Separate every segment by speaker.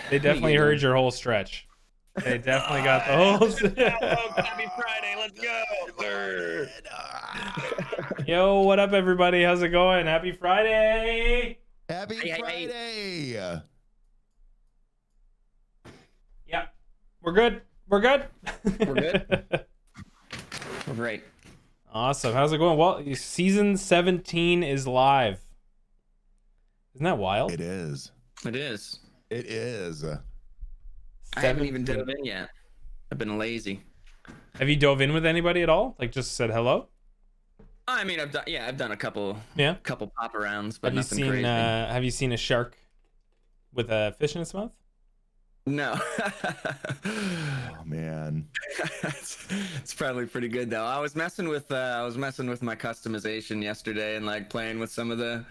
Speaker 1: They definitely heard your whole stretch. They definitely got the whole.
Speaker 2: Happy Friday, let's go.
Speaker 1: Yo, what up, everybody? How's it going? Happy Friday!
Speaker 3: Happy Friday!
Speaker 1: Yeah, we're good. We're good.
Speaker 2: We're good. We're great.
Speaker 1: Awesome. How's it going? Well, season 17 is live. Isn't that wild?
Speaker 3: It is.
Speaker 2: It is.
Speaker 3: It is.
Speaker 2: I haven't even dove in yet. I've been lazy.
Speaker 1: Have you dove in with anybody at all? Like just said hello?
Speaker 2: I mean, I've done a couple pop arounds, but nothing crazy.
Speaker 1: Have you seen a shark with a fish in its mouth?
Speaker 2: No.
Speaker 3: Oh man.
Speaker 2: It's probably pretty good though. I was messing with my customization yesterday and like playing with some of the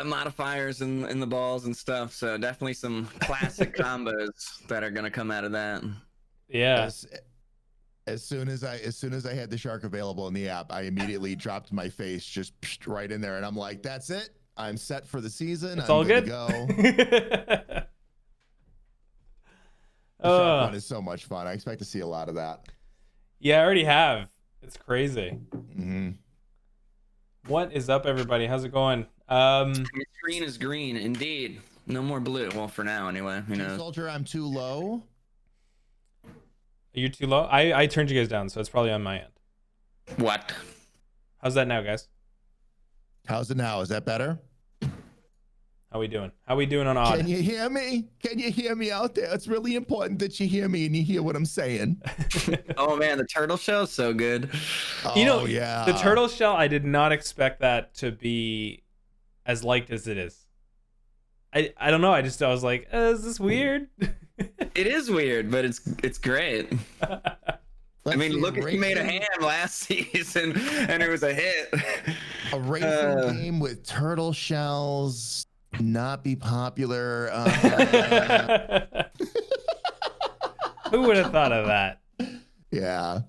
Speaker 2: modifiers and the balls and stuff. So definitely some classic combos that are gonna come out of that.
Speaker 1: Yeah.
Speaker 3: As soon as I had the shark available in the app, I immediately dropped my face just right in there, and I'm like, "That's it. I'm set for the season.
Speaker 1: It's all good
Speaker 3: to go." The shark one is so much fun. I expect to see a lot of that.
Speaker 1: Yeah, I already have. It's crazy.
Speaker 3: Mm-hmm.
Speaker 1: What is up, everybody? How's it going?
Speaker 2: Your screen is green, indeed. No more blue. Well, for now, anyway. You know.
Speaker 3: Soldier, I'm too low.
Speaker 1: Are you too low? I turned you guys down, so it's probably on my end.
Speaker 2: What?
Speaker 1: How's that now, guys?
Speaker 3: How's it now? Is that better?
Speaker 1: How we doing? How we doing on audio?
Speaker 3: Can you hear me? Can you hear me out there? It's really important that you hear me and you hear what I'm saying.
Speaker 2: Oh man, the turtle shell's so good.
Speaker 3: Oh yeah.
Speaker 1: The turtle shell, I did not expect that to be as liked as it is. I don't know. I was like, is this weird?
Speaker 2: It is weird, but it's great. I mean, look, he made a ham last season, and it was a hit.
Speaker 3: A racing game with turtle shells not be popular.
Speaker 1: Who would have thought of that?
Speaker 3: Yeah,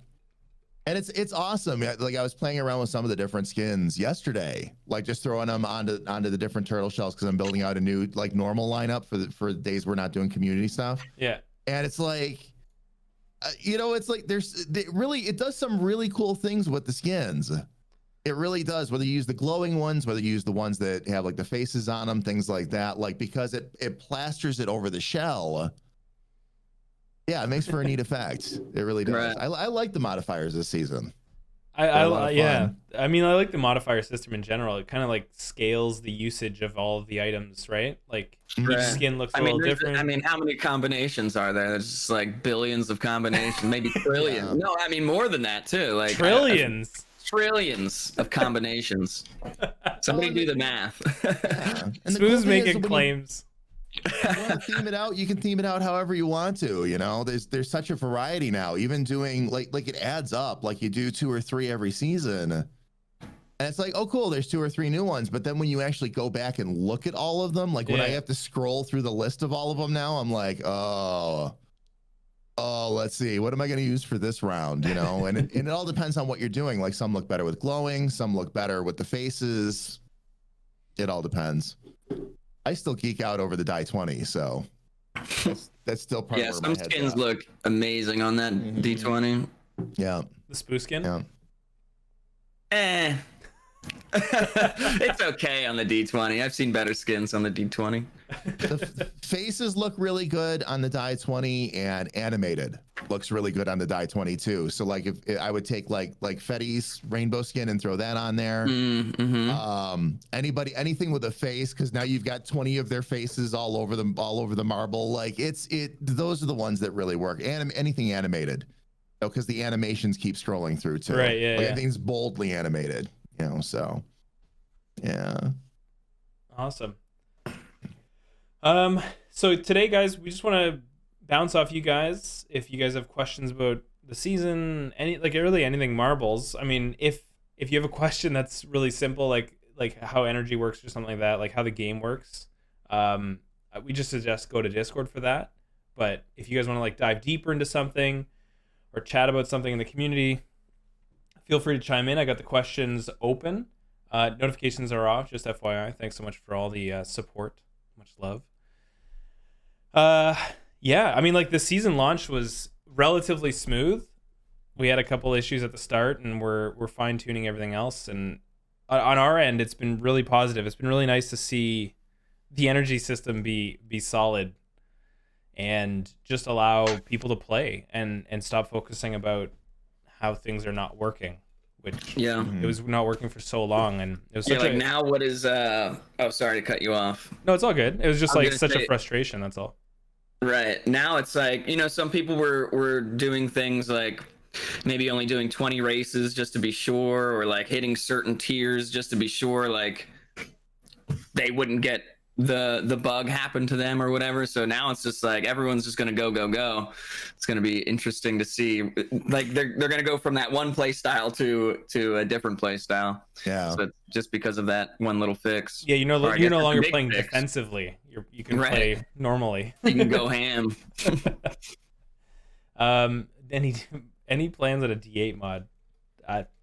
Speaker 3: and it's awesome. Like I was playing around with some of the different skins yesterday, like just throwing them onto the different turtle shells because I'm building out a new like normal lineup for the days we're not doing community stuff.
Speaker 1: Yeah,
Speaker 3: and it's like. It's like it does some really cool things with the skins. It really does, whether you use the glowing ones, whether you use the ones that have like the faces on them, things like that, like because it plasters it over the shell. Yeah, it makes for a neat effect. It really does. Right. I like the modifiers this season.
Speaker 1: Yeah. I mean, I like the modifier system in general. It kind of like scales the usage of all of the items, right? Like each skin looks a little different.
Speaker 2: I mean, how many combinations are there? There's just like billions of combinations, maybe trillions. No, I mean more than that too. Like
Speaker 1: trillions.
Speaker 2: Trillions of combinations. Somebody do the math.
Speaker 3: Yeah.
Speaker 1: Spoo's making claims.
Speaker 3: You want to theme it out, you can theme it out however you want to. There's such a variety now. Even doing like it adds up. Like you do 2 or 3 every season, and it's like, oh cool, there's 2 or 3 new ones. But then when you actually go back and look at all of them, like when I have to scroll through the list of all of them now, I'm like, oh, let's see, what am I going to use for this round? And it all depends on what you're doing. Like some look better with glowing, some look better with the faces. It all depends. I still geek out over the die 20, so that's still part of where my head's
Speaker 2: some skins
Speaker 3: at.
Speaker 2: look amazing on that D20.
Speaker 3: Yeah.
Speaker 1: The Spooo skin?
Speaker 3: Yeah.
Speaker 2: It's okay on the D20. I've seen better skins on the D20.
Speaker 3: The faces look really good on the die 20, and animated looks really good on the die 20 too. So like if I would take like Fetty's rainbow skin and throw that on there.
Speaker 2: Mm-hmm.
Speaker 3: Anything with a face, because now you've got 20 of their faces all over the marble. Like those are the ones that really work. Anything animated, because the animations keep scrolling through too.
Speaker 1: Right. Yeah.
Speaker 3: Everything's boldly animated. So yeah.
Speaker 1: Awesome. So today, guys, we just want to bounce off you guys. If you guys have questions about the season, anything marbles. I mean, if you have a question that's really simple, like how energy works or something like that, like how the game works, we just suggest go to Discord for that. But if you guys want to like dive deeper into something or chat about something in the community, feel free to chime in. I got the questions open. Notifications are off, just FYI. Thanks so much for all the support. Much love. Uh, yeah. I mean, like the season launch was relatively smooth. We had a couple issues at the start, and we're fine tuning everything else. And on our end, it's been really positive. It's been really nice to see the energy system be solid and just allow people to play and stop focusing about how things are not working, which
Speaker 2: Yeah.
Speaker 1: it was not working for so long, and it was
Speaker 2: Yeah,
Speaker 1: such
Speaker 2: like
Speaker 1: a
Speaker 2: now what is oh, sorry to cut you off.
Speaker 1: no, it's all good. It was just
Speaker 2: I'm
Speaker 1: like
Speaker 2: gonna
Speaker 1: such a
Speaker 2: say-
Speaker 1: frustration. That's all.
Speaker 2: Right. Now it's like, some people were doing things like maybe only doing 20 races just to be sure, or like hitting certain tiers just to be sure like they wouldn't get the bug happen to them or whatever. So now it's just like everyone's just gonna go. It's gonna be interesting to see. Like they're gonna go from that one play style to a different play style.
Speaker 3: Yeah.
Speaker 2: So just because of that one little fix.
Speaker 1: Yeah,
Speaker 2: Or I
Speaker 1: you're
Speaker 2: guess
Speaker 1: no
Speaker 2: it's a
Speaker 1: longer
Speaker 2: big
Speaker 1: playing
Speaker 2: fix.
Speaker 1: defensively. You can
Speaker 2: Right.
Speaker 1: play normally.
Speaker 2: You can go ham.
Speaker 1: Any plans on a D8 mod?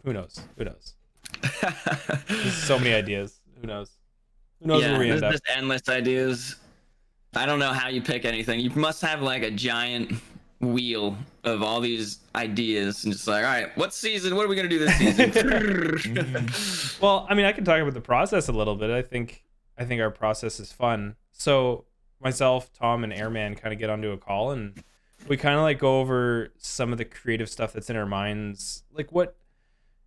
Speaker 1: Who knows? There's so many ideas. Who knows where we
Speaker 2: there's
Speaker 1: end up?
Speaker 2: just endless ideas. I don't know how you pick anything. You must have like a giant wheel of all these ideas and just like, all right, what are we gonna do this season?
Speaker 1: Well, I mean, I can talk about the process a little bit. I think our process is fun. So myself, Tom, and Airman kind of get onto a call, and we kind of like go over some of the creative stuff that's in our minds, like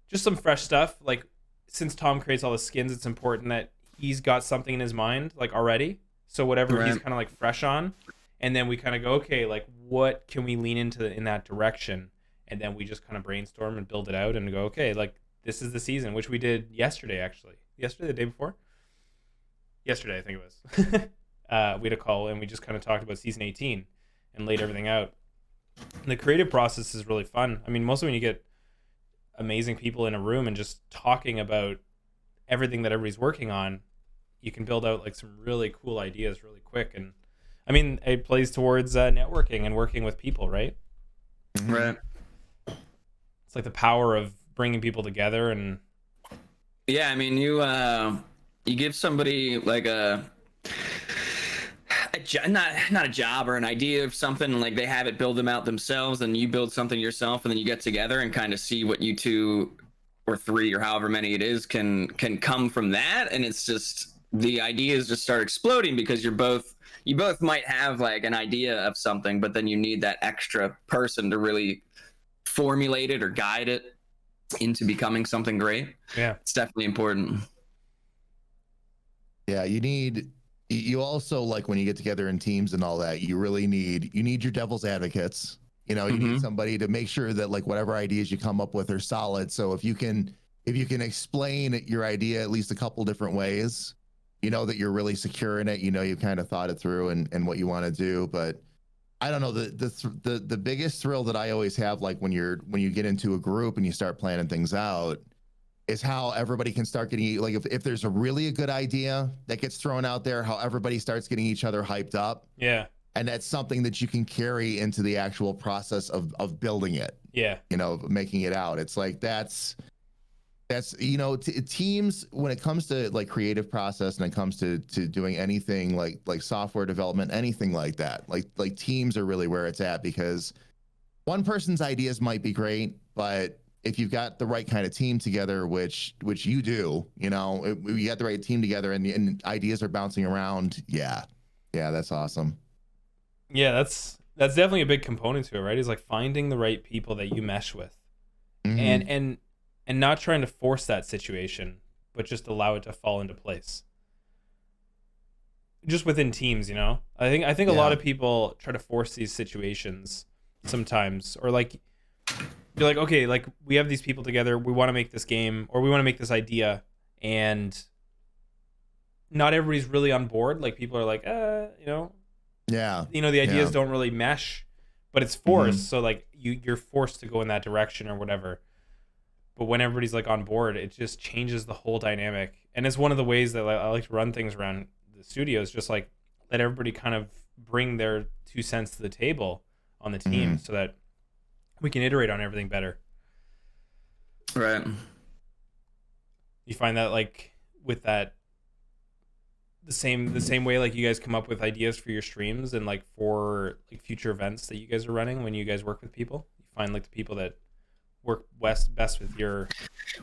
Speaker 1: just some fresh stuff. Like since Tom creates all the skins, it's important that he's got something in his mind like already. So whatever he's kind of like fresh on, and then we kind of go, okay, like what can we lean into in that direction, and then we just kind of brainstorm and build it out and go, okay, like this is the season, which we did yesterday, the day before. Yesterday, I think it was. We had a call and we just kind of talked about season 18 and laid everything out. And the creative process is really fun. I mean, mostly when you get amazing people in a room and just talking about everything that everybody's working on, you can build out like some really cool ideas really quick. And I mean, it plays towards networking and working with people, right?
Speaker 2: Right.
Speaker 1: It's like the power of bringing people together. And
Speaker 2: Yeah, I mean, you give somebody like not a job or an idea of something, and like they have it build them out themselves, and you build something yourself, and then you get together and kind of see what you two or three or however many it is can come from that. And it's just the ideas just start exploding because you both might have like an idea of something, but then you need that extra person to really formulate it or guide it into becoming something great.
Speaker 1: yeah,
Speaker 2: It's definitely important.
Speaker 3: Yeah, you also, like, when you get together in teams and all that, you really need your devil's advocates. You need somebody to make sure that like whatever ideas you come up with are solid. So if you can explain your idea at least a couple different ways, that you're really secure in it, you kind of thought it through and what you want to do. But I don't know, the biggest thrill that I always have, like when you get into a group and you start planning things out, is how everybody can start getting, like, if there's a really good idea that gets thrown out there, how everybody starts getting each other hyped up.
Speaker 1: yeah,
Speaker 3: And that's something that you can carry into the actual process of building it,
Speaker 1: yeah,
Speaker 3: making it out. It's like that's teams, when it comes to like creative process and it comes to doing anything like software development, anything like that, like teams are really where it's at, because one person's ideas might be great, but if you've got the right kind of team together, which you do, you got the right team together and ideas are bouncing around. Yeah, that's awesome.
Speaker 1: yeah. That's definitely a big component to it, right? Is like finding the right people that you mesh with, and not trying to force that situation, but just allow it to fall into place. Just within teams, I think a lot of people try to force these situations sometimes, or like you're like, okay, like we have these people together, we want to make this game or we want to make this idea, and not everybody's really on board. Like people are like,
Speaker 3: Yeah.
Speaker 1: The ideas don't really mesh, but it's forced. So like you're forced to go in that direction or whatever. But when everybody's like on board, it just changes the whole dynamic. And it's one of the ways that I like to run things around the studio, is just like let everybody kind of bring their 2 cents to the table on the team, so that we can iterate on everything better.
Speaker 2: Right.
Speaker 1: You find that like with that the same way like you guys come up with ideas for your streams and like for like future events that you guys are running when you guys work with people? You find like the people that work best with your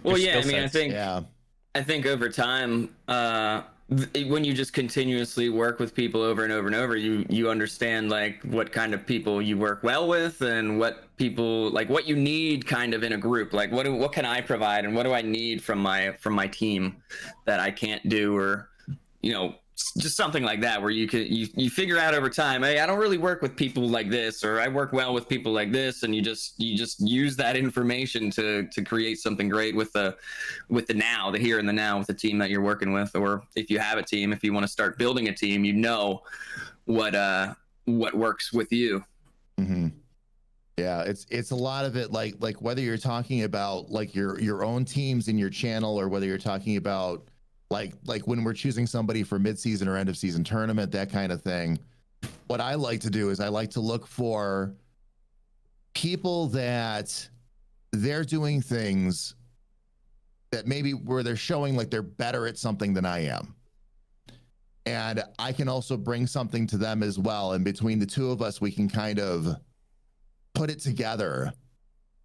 Speaker 2: Well,
Speaker 1: your
Speaker 2: yeah, I
Speaker 1: skill
Speaker 2: mean,
Speaker 1: sets.
Speaker 2: I think over time, when you just continuously work with people over and over and over, you understand like what kind of people you work well with and what people like what you need kind of in a group. Like what can I provide and what do I need from my team that I can't do, or just something like that, where you figure out over time, hey, I don't really work with people like this, or I work well with people like this, and you just use that information to create something great with the the here and the now with the team that you're working with. Or if you have a team, if you want to start building a team, what works with you.
Speaker 3: Mm-hmm. Yeah, it's a lot of it, like whether you're talking about like your own teams in your channel, or whether you're talking about like when we're choosing somebody for mid-season or end of season tournament, that kind of thing. What I like to do is I like to look for people that they're doing things that maybe where they're showing like they're better at something than I am. And I can also bring something to them as well. And between the two of us, we can kind of put it together,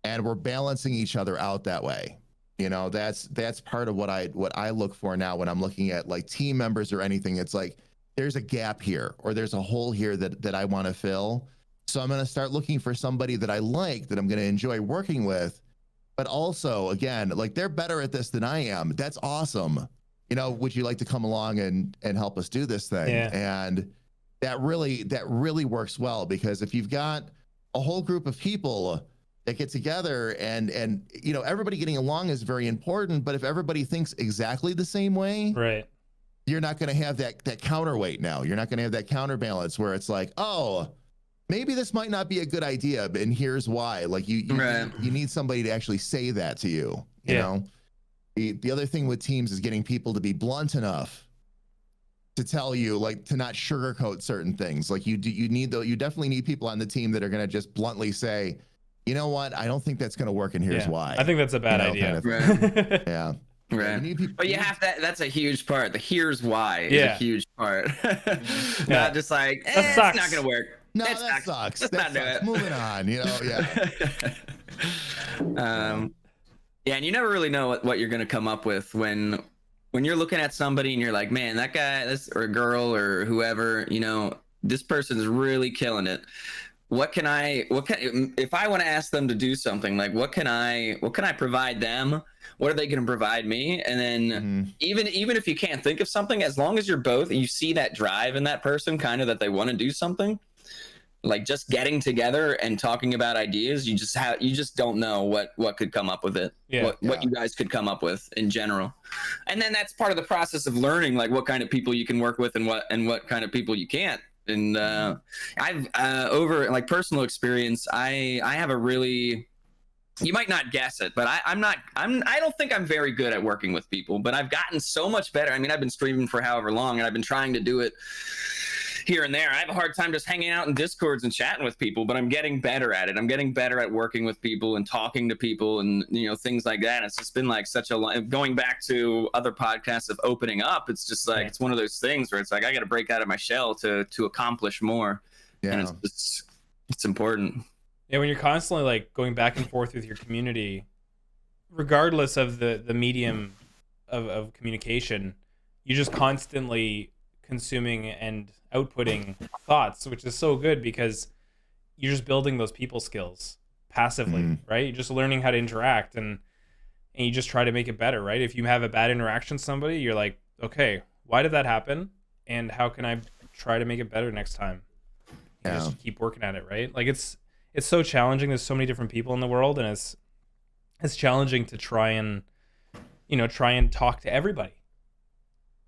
Speaker 3: and we're balancing each other out that way. That's part of what I look for now when I'm looking at like team members or anything. It's like there's a gap here, or there's a hole here that I want to fill. So I'm going to start looking for somebody that I like, that I'm going to enjoy working with. But also, again, like they're better at this than I am. That's awesome. Would you like to come along and help us do this thing?
Speaker 1: Yeah.
Speaker 3: And that really works well, because if you've got a whole group of people that get together and everybody getting along is very important, but if everybody thinks exactly the same way,
Speaker 1: Right,
Speaker 3: you're not going to have that counterweight. Now you're not going to have that counterbalance where it's like, oh, maybe this might not be a good idea, and here's why. Like you need somebody to actually say that to you. You know, the other thing with teams is getting people to be blunt enough to tell you, like, to not sugarcoat certain things. Like you definitely need people on the team that are going to just bluntly say, you know what, I don't think that's going to work, and here's why.
Speaker 1: I think that's a bad idea.
Speaker 3: Kind of yeah.
Speaker 2: Right. But you have that's a huge part. The here's why is a huge part. Not just like, it's not going to work.
Speaker 3: No, that sucks. Let's not do it. Moving on,
Speaker 2: Yeah, and you never really know what you're going to come up with when you're looking at somebody and you're like, man, that guy, or a girl or whoever, this person's really killing it. If I want to ask them to do something, like what can I provide them? What are they going to provide me? And then even if you can't think of something, as long as you see that drive in that person, kind of that they want to do something, like just getting together and talking about ideas, you just don't know what could come up with it. What you guys could come up with in general. And then that's part of the process of learning, like what kind of people you can work with and what kind of people you can't. And I've over like personal experience, I have a really, you might not guess it, but I don't think I'm very good at working with people, but I've gotten so much better. I mean, I've been streaming for however long, and I've been trying to do it here and there. I have a hard time just hanging out in Discords and chatting with people, but I'm getting better at it. I'm getting better at working with people and talking to people and things like that. It's just been like going back to other podcasts of opening up. It's just like it's one of those things where it's like I got to break out of my shell to accomplish more. Yeah. And it's important.
Speaker 1: Yeah, when you're constantly like going back and forth with your community, regardless of the medium of communication, you're just constantly consuming and outputting thoughts, which is so good because you're just building those people skills passively, right? You're just learning how to interact and you just try to make it better, right? If you have a bad interaction with somebody, you're like, okay, why did that happen? And how can I try to make it better next time? You just keep working at it, right? Like it's so challenging. There's so many different people in the world, and it's challenging to try and talk to everybody,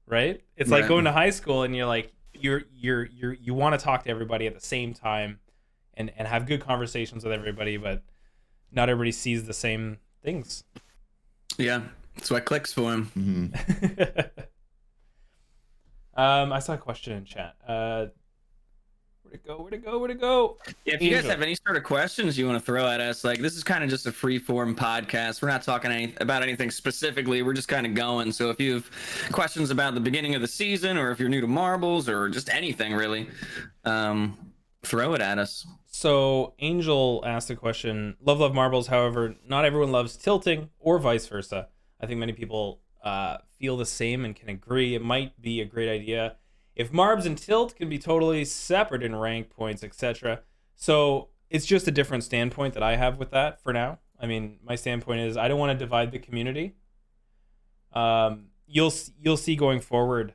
Speaker 1: right? It's like going to high school and you're like, you want to talk to everybody at the same time and have good conversations with everybody, but not everybody sees the same things.
Speaker 2: Yeah, that's what clicks for him.
Speaker 1: I saw a question in chat. Where'd Where'd it go? Where'd it go?
Speaker 2: Yeah, if you guys
Speaker 1: Angel.
Speaker 2: have any sort of questions you want to throw at us, like this is kind of just a free form podcast. We're not talking about anything specifically. We're just kind of going. So if you have questions about the beginning of the season, or if you're new to marbles, or just anything really, throw it at us.
Speaker 1: So Angel asked a question. Love marbles. However, not everyone loves tilting, or vice versa. I think many people feel the same and can agree. It might be a great idea if Marbs and Tilt can be totally separate in rank points, etc. So it's just a different standpoint that I have with that for now. I mean, my standpoint is I don't want to divide the community. You'll see going forward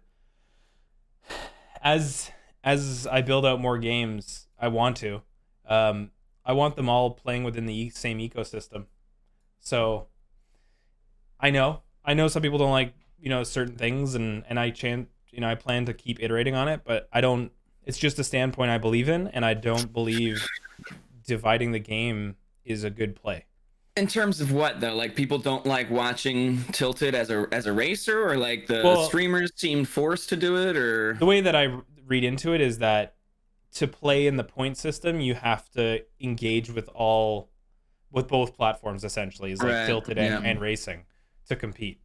Speaker 1: as I build out more games. I want them all playing within the same ecosystem. So I know some people don't like certain things, and I plan to keep iterating on it, but I don't. It's just a standpoint I believe in, and I don't believe dividing the game is a good play.
Speaker 2: In terms of what though? Like people don't like watching Tilted as a racer, or like the streamers seem forced to do it, or
Speaker 1: the way that I read into it is that to play in the point system, you have to engage with both platforms essentially, is like
Speaker 2: right.
Speaker 1: Tilted and racing to compete.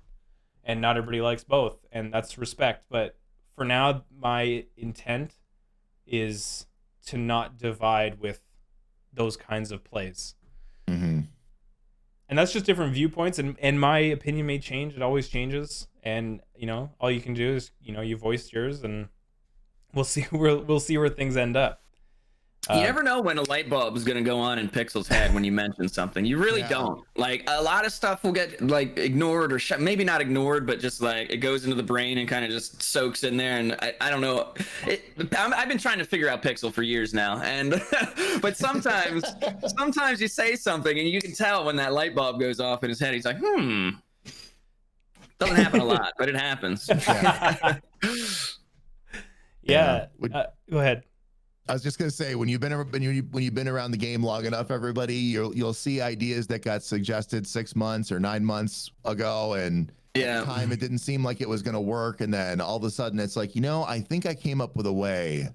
Speaker 1: And not everybody likes both, and that's respect. But for now, my intent is to not divide with those kinds of plays.
Speaker 3: Mm-hmm.
Speaker 1: And that's just different viewpoints, and my opinion may change. It always changes, and all you can do is you voiced yours, and we'll see where things end up.
Speaker 2: You never know when a light bulb is going to go on in Pixel's head when you mention something. You really don't. Like, a lot of stuff will get like ignored, or maybe not ignored, but just like it goes into the brain and kind of just soaks in there. And I don't know. I've been trying to figure out Pixel for years now, and but sometimes you say something and you can tell when that light bulb goes off in his head. He's like, Doesn't happen a lot, but it happens.
Speaker 1: Yeah. Go ahead.
Speaker 3: I was just gonna say, when you've been around the game long enough, everybody, you'll see ideas that got suggested 6 months or 9 months ago, and at the time it didn't seem like it was gonna work, and then all of a sudden it's like, I think I came up with a way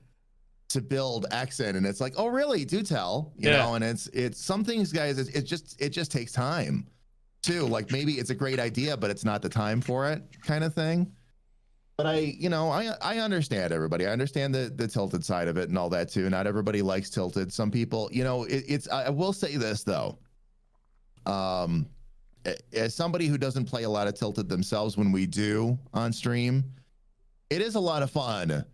Speaker 3: to build X in, and it's like, oh really? Do tell, you know? And it's some things, guys. It just takes time, too. Like maybe it's a great idea, but it's not the time for it, kind of thing. But I understand everybody. I understand the Tilted side of it and all that too. Not everybody likes Tilted. Some people, I will say this though. As somebody who doesn't play a lot of Tilted themselves, when we do on stream, it is a lot of fun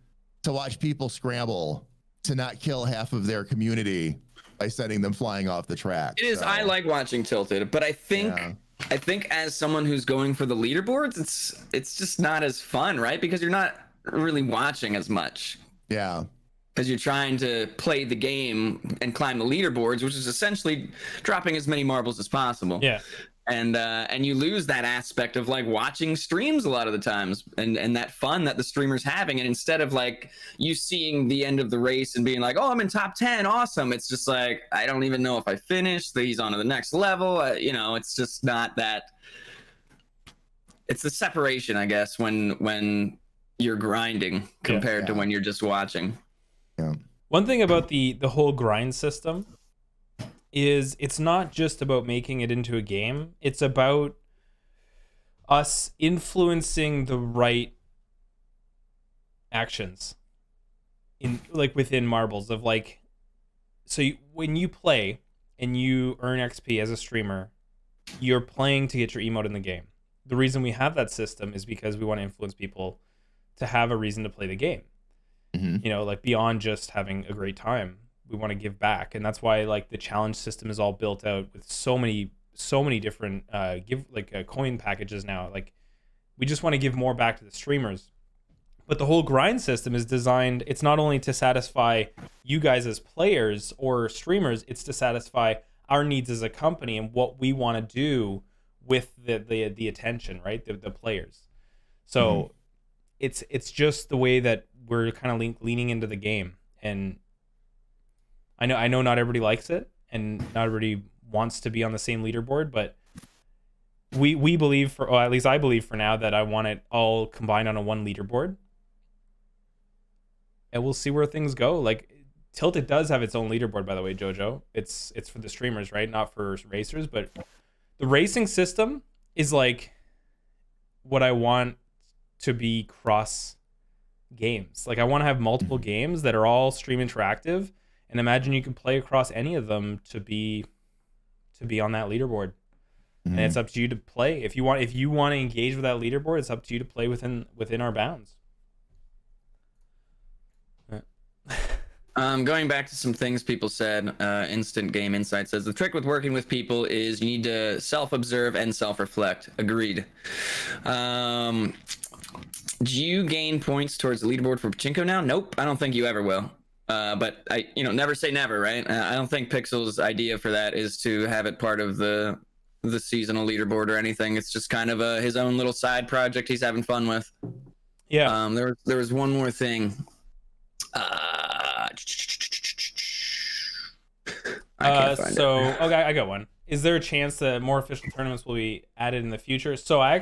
Speaker 3: to watch people scramble to not kill half of their community by sending them flying off the track.
Speaker 2: It is. I like watching Tilted, but I think as someone who's going for the leaderboards, it's just not as fun, right? Because you're not really watching as much.
Speaker 3: Yeah.
Speaker 2: Because you're trying to play the game and climb the leaderboards, which is essentially dropping as many marbles as possible.
Speaker 1: Yeah.
Speaker 2: And you lose that aspect of like watching streams a lot of the times, and that fun that the streamer's having. And instead of like you seeing the end of the race and being like, oh, I'm in top 10, awesome, it's just like, I don't even know if I finished, he's on to the next level. It's just not that. It's the separation, I guess, when you're grinding compared to when you're just watching.
Speaker 3: Yeah.
Speaker 1: One thing about the whole grind system is it's not just about making it into a game. It's about us influencing the right actions within marbles of like, so when you play and you earn XP as a streamer, you're playing to get your emote in the game. The reason we have that system is because we want to influence people to have a reason to play the game.
Speaker 3: Mm-hmm.
Speaker 1: Beyond just having a great time. We want to give back, and that's why the challenge system is all built out with so many different coin packages now. We just want to give more back to the streamers, but the whole grind system is designed. It's not only to satisfy you guys as players or streamers, it's to satisfy our needs as a company and what we want to do with the attention, right? The players. So it's just the way that we're kind of leaning into the game. And I know not everybody likes it, and not everybody wants to be on the same leaderboard, but we believe at least I believe for now, that I want it all combined on a one leaderboard, and we'll see where things go. Tilted does have its own leaderboard, by the way, Jojo. It's for the streamers, right? Not for racers, but the racing system is like what I want to be cross games. Like I want to have multiple games that are all stream interactive, and imagine you can play across any of them to be on that leaderboard. And it's up to you to play. If you want to engage with that leaderboard, it's up to you to play within our bounds.
Speaker 2: Going back to some things people said, Instant Game Insight says the trick with working with people is you need to self-observe and self-reflect. Agreed. Do you gain points towards the leaderboard for Pachinko now? Nope, I don't think you ever will. But I, never say never, right? I don't think Pixel's idea for that is to have it part of the seasonal leaderboard or anything. It's just kind of his own little side project he's having fun with.
Speaker 1: Yeah.
Speaker 2: There was one more thing. I can't find it.
Speaker 1: Okay, I got one. Is there a chance that more official tournaments will be added in the future? So I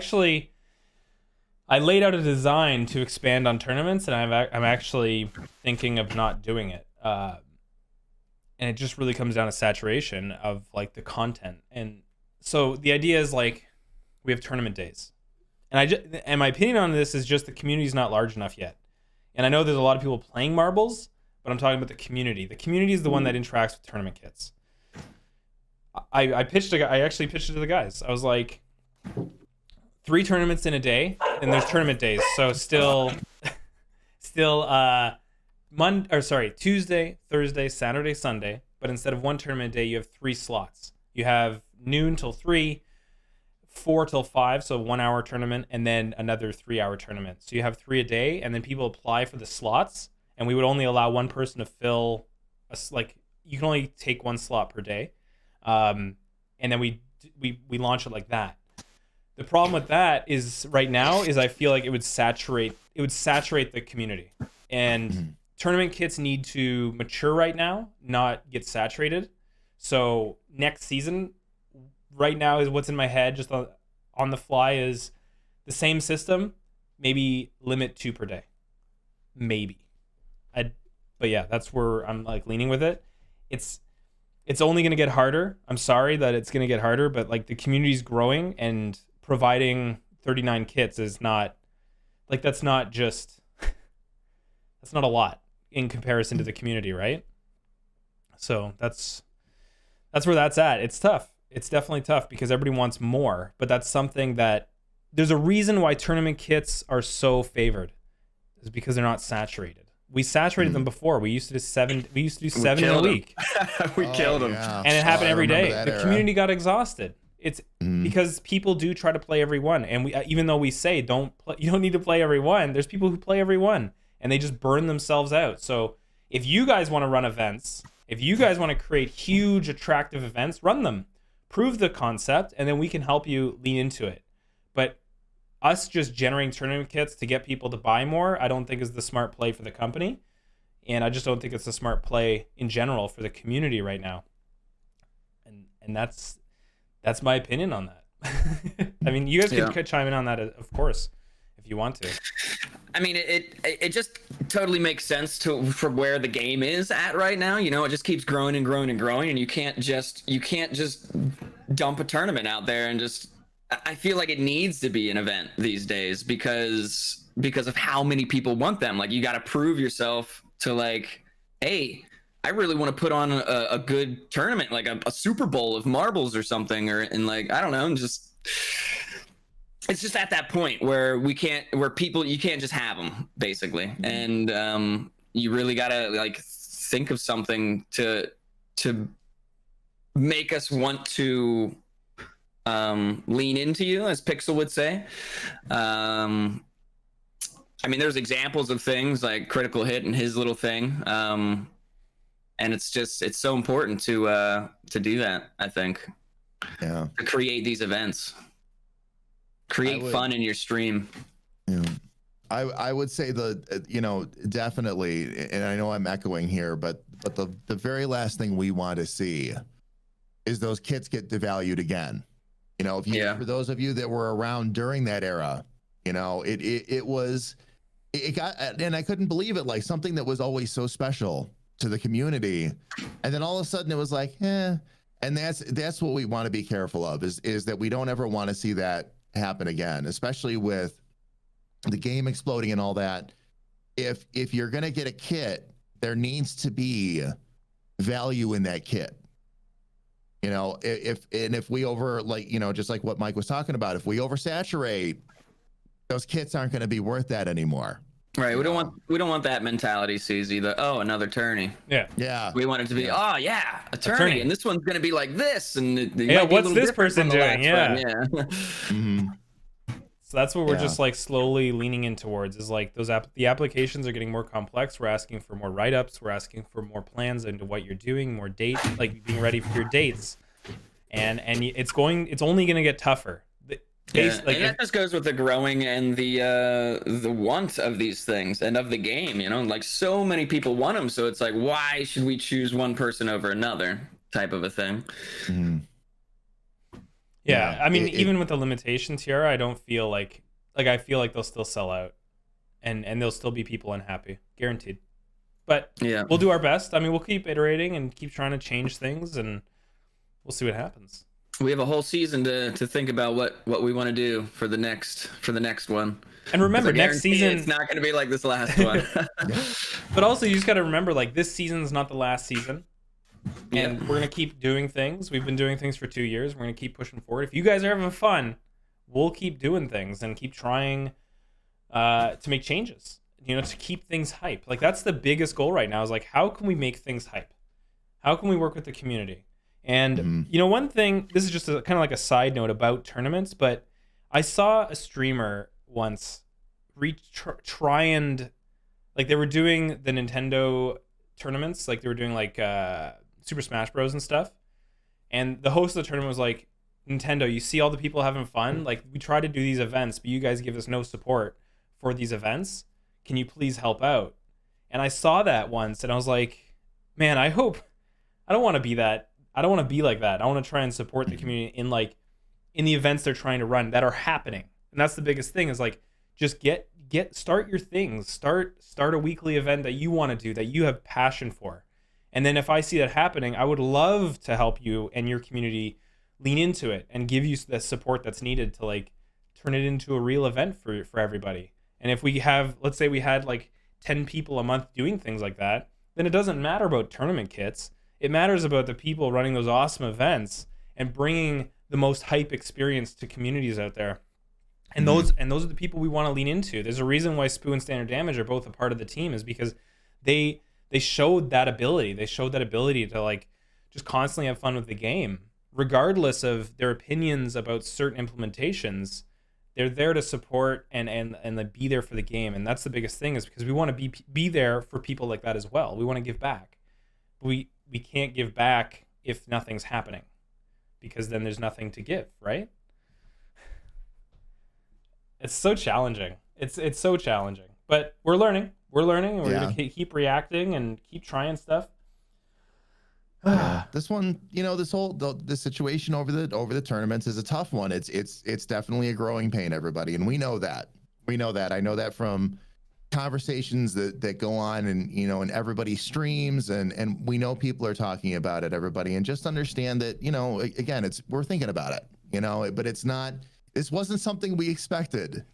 Speaker 1: laid out a design to expand on tournaments, and I'm actually thinking of not doing it. And it just really comes down to saturation of like the content. And so the idea is like we have tournament days, and my opinion on this is just the community is not large enough yet. And I know there's a lot of people playing marbles, but I'm talking about the community. The community is the one that interacts with tournament kits. I actually pitched it to the guys. I was like, 3 tournaments in a day, and there's tournament days. So still Tuesday, Thursday, Saturday, Sunday, but instead of 1 tournament a day, you have 3 slots. You have noon till 3, 4 till 5, so 1 hour tournament, and then another 3-hour tournament. So you have 3 a day, and then people apply for the slots, and we would only allow one person to fill you can only take 1 slot per day. And then we launch it like that. The problem with that is right now is I feel like it would saturate the community. And tournament kits need to mature right now, not get saturated. So next season, right now is what's in my head, just on the fly, is the same system, maybe limit 2 per day, maybe. But yeah, that's where I'm like leaning with it. It's only gonna get harder. I'm sorry that it's gonna get harder, but like the community's growing, and providing 39 kits is not like that's not a lot in comparison to the community, right? So that's where that's at. It's tough. It's definitely tough because everybody wants more, but that's something that there's a reason why tournament kits are so favored, is because they're not saturated. We saturated them before. We used to do 7 in a week.
Speaker 2: We killed them.
Speaker 3: Yeah.
Speaker 1: And it happened every day. The
Speaker 3: era.
Speaker 1: community got exhausted. It's because people do try to play every one, and we even though we say you don't need to play every one, there's people who play every one, and they just burn themselves out. So if you guys want to run events, if you guys want to create huge attractive events, run them. Prove the concept, and then we can help you lean into it. But us just generating tournament kits to get people to buy more, I don't think is the smart play for the company. And I just don't think it's a smart play in general for the community right now. And that's my opinion on that. I mean, you guys could chime in on that, of course, if you want to.
Speaker 2: I mean, it just totally makes sense for where the game is at right now. It just keeps growing and growing and growing, and you can't just dump a tournament out there and just. I feel like it needs to be an event these days because of how many people want them. Like, you got to prove yourself to like, hey, I really want to put on a good tournament, like a Super Bowl of marbles or something, and like, I don't know, and just. It's just at that point where you can't just have them, basically. And you really gotta like think of something to make us want to lean into you, as Pixel would say. I mean, there's examples of things like Critical Hit and his little thing. And it's so important to do that, I think.
Speaker 3: Yeah.
Speaker 2: To create these events. Create fun in your stream.
Speaker 3: Yeah. I would say definitely, and I know I'm echoing here, but the very last thing we want to see is those kits get devalued again. For those of you that were around during that era, it got, and I couldn't believe it, like something that was always so special to the community, and then all of a sudden it was like, and that's what we want to be careful of, is that we don't ever want to see that happen again, especially with the game exploding and all that. If you're gonna get a kit, there needs to be value in that kit. You know, if we just like what Mike was talking about, if we oversaturate, those kits aren't going to be worth that anymore.
Speaker 2: Right. We don't want that mentality, Susie. Another tourney.
Speaker 3: Yeah.
Speaker 2: We want it to be, a tourney, and this one's going to be like this, and
Speaker 1: what's this person doing? Yeah.
Speaker 3: Mm-hmm.
Speaker 1: So that's what we're just like slowly leaning in towards, is like the applications are getting more complex. We're asking for more write-ups. We're asking for more plans into what you're doing, more dates, like being ready for your dates. And it's only going to get tougher.
Speaker 2: And that just goes with the growing and the want of these things and of the game, you know, like so many people want them. So it's like, why should we choose one person over another type of a thing?
Speaker 3: Mm-hmm.
Speaker 1: Yeah, I mean, even with the limitations here, I don't feel like I feel like they'll still sell out, and there'll still be people unhappy, guaranteed. But
Speaker 2: yeah,
Speaker 1: we'll do our best. I mean, we'll keep iterating and keep trying to change things, and we'll see what happens.
Speaker 2: We have a whole season to think about what we want to do for the next one.
Speaker 1: And remember, next season
Speaker 2: it's not going to be like this last one.
Speaker 1: But also, you just got to remember, like, this season's not the last season. And we're going to keep doing things. We've been doing things for 2 years. We're going to keep pushing forward. If you guys are having fun, we'll keep doing things and keep trying to make changes, you know, to keep things hype. Like, that's the biggest goal right now, is like, how can we make things hype? How can we work with the community? And, you know, one thing, this is just kind of like a side note about tournaments, but I saw a streamer once try and, like, they were doing the Nintendo tournaments, like they were doing like Super Smash Bros and stuff, and the host of the tournament was like, Nintendo, you see all the people having fun, like, we try to do these events, but you guys give us no support for these events. Can you please help out? And I saw that once, and I was like, man, I don't want to be that. I don't want to be like that. I want to try and support the community in the events they're trying to run that are happening. And that's the biggest thing, is like, just start your things, start a weekly event that you want to do, that you have passion for. And then if I see that happening, I would love to help you and your community lean into it and give you the support that's needed to, like, turn it into a real event for everybody. And if we have, let's say we had like 10 people a month doing things like that, then it doesn't matter about tournament kits. It matters about the people running those awesome events and bringing the most hype experience to communities out there. And those are the people we want to lean into. There's a reason why Spooo and StandardDamage are both a part of the team, is because they showed that ability. They showed that ability to, like, just constantly have fun with the game, regardless of their opinions about certain implementations. They're there to support and be there for the game, and that's the biggest thing, is because we want to be there for people like that as well. We want to give back. We can't give back if nothing's happening, because then there's nothing to give, right? It's so challenging. It's so challenging, but we're learning. We're learning, and we're gonna keep reacting and keep trying stuff.
Speaker 3: This one, you know, this situation over the tournaments is a tough one. It's definitely a growing pain, everybody, and we know that. I know that from conversations that go on, and, you know, and everybody streams, and we know people are talking about it, everybody, and just understand that, you know, again, we're thinking about it, you know, but this wasn't something we expected.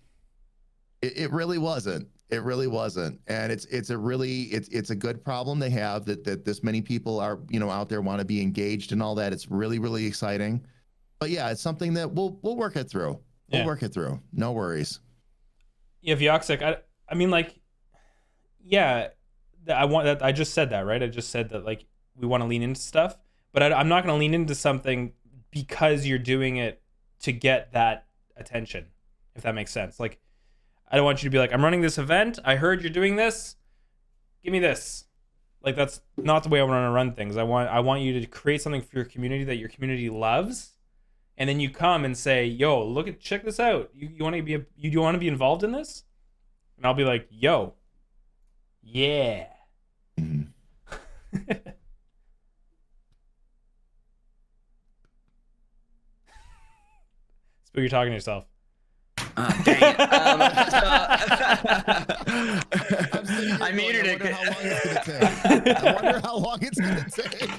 Speaker 3: It really wasn't. It really wasn't. And it's a good problem to have, that this many people are, you know, out there, want to be engaged and all that. It's really, really exciting. But yeah, it's something that we'll work it through. We'll work it through. No worries.
Speaker 1: Yeah, Vyoxic, I mean, like, yeah, I just said that, right? I just said that, like, we want to lean into stuff, but I'm not going to lean into something because you're doing it to get that attention, if that makes sense. Like, I don't want you to be like, I'm running this event, I heard you're doing this, give me this. Like, that's not the way I want to run things. I want you to create something for your community that your community loves, and then you come and say, yo, check this out. You want to be involved in this? And I'll be like, yo, yeah.
Speaker 3: Mm-hmm.
Speaker 1: Spooo, you're talking to yourself.
Speaker 2: Dang it. I muted it.
Speaker 3: How long it's gonna take? I wonder how long it's gonna take.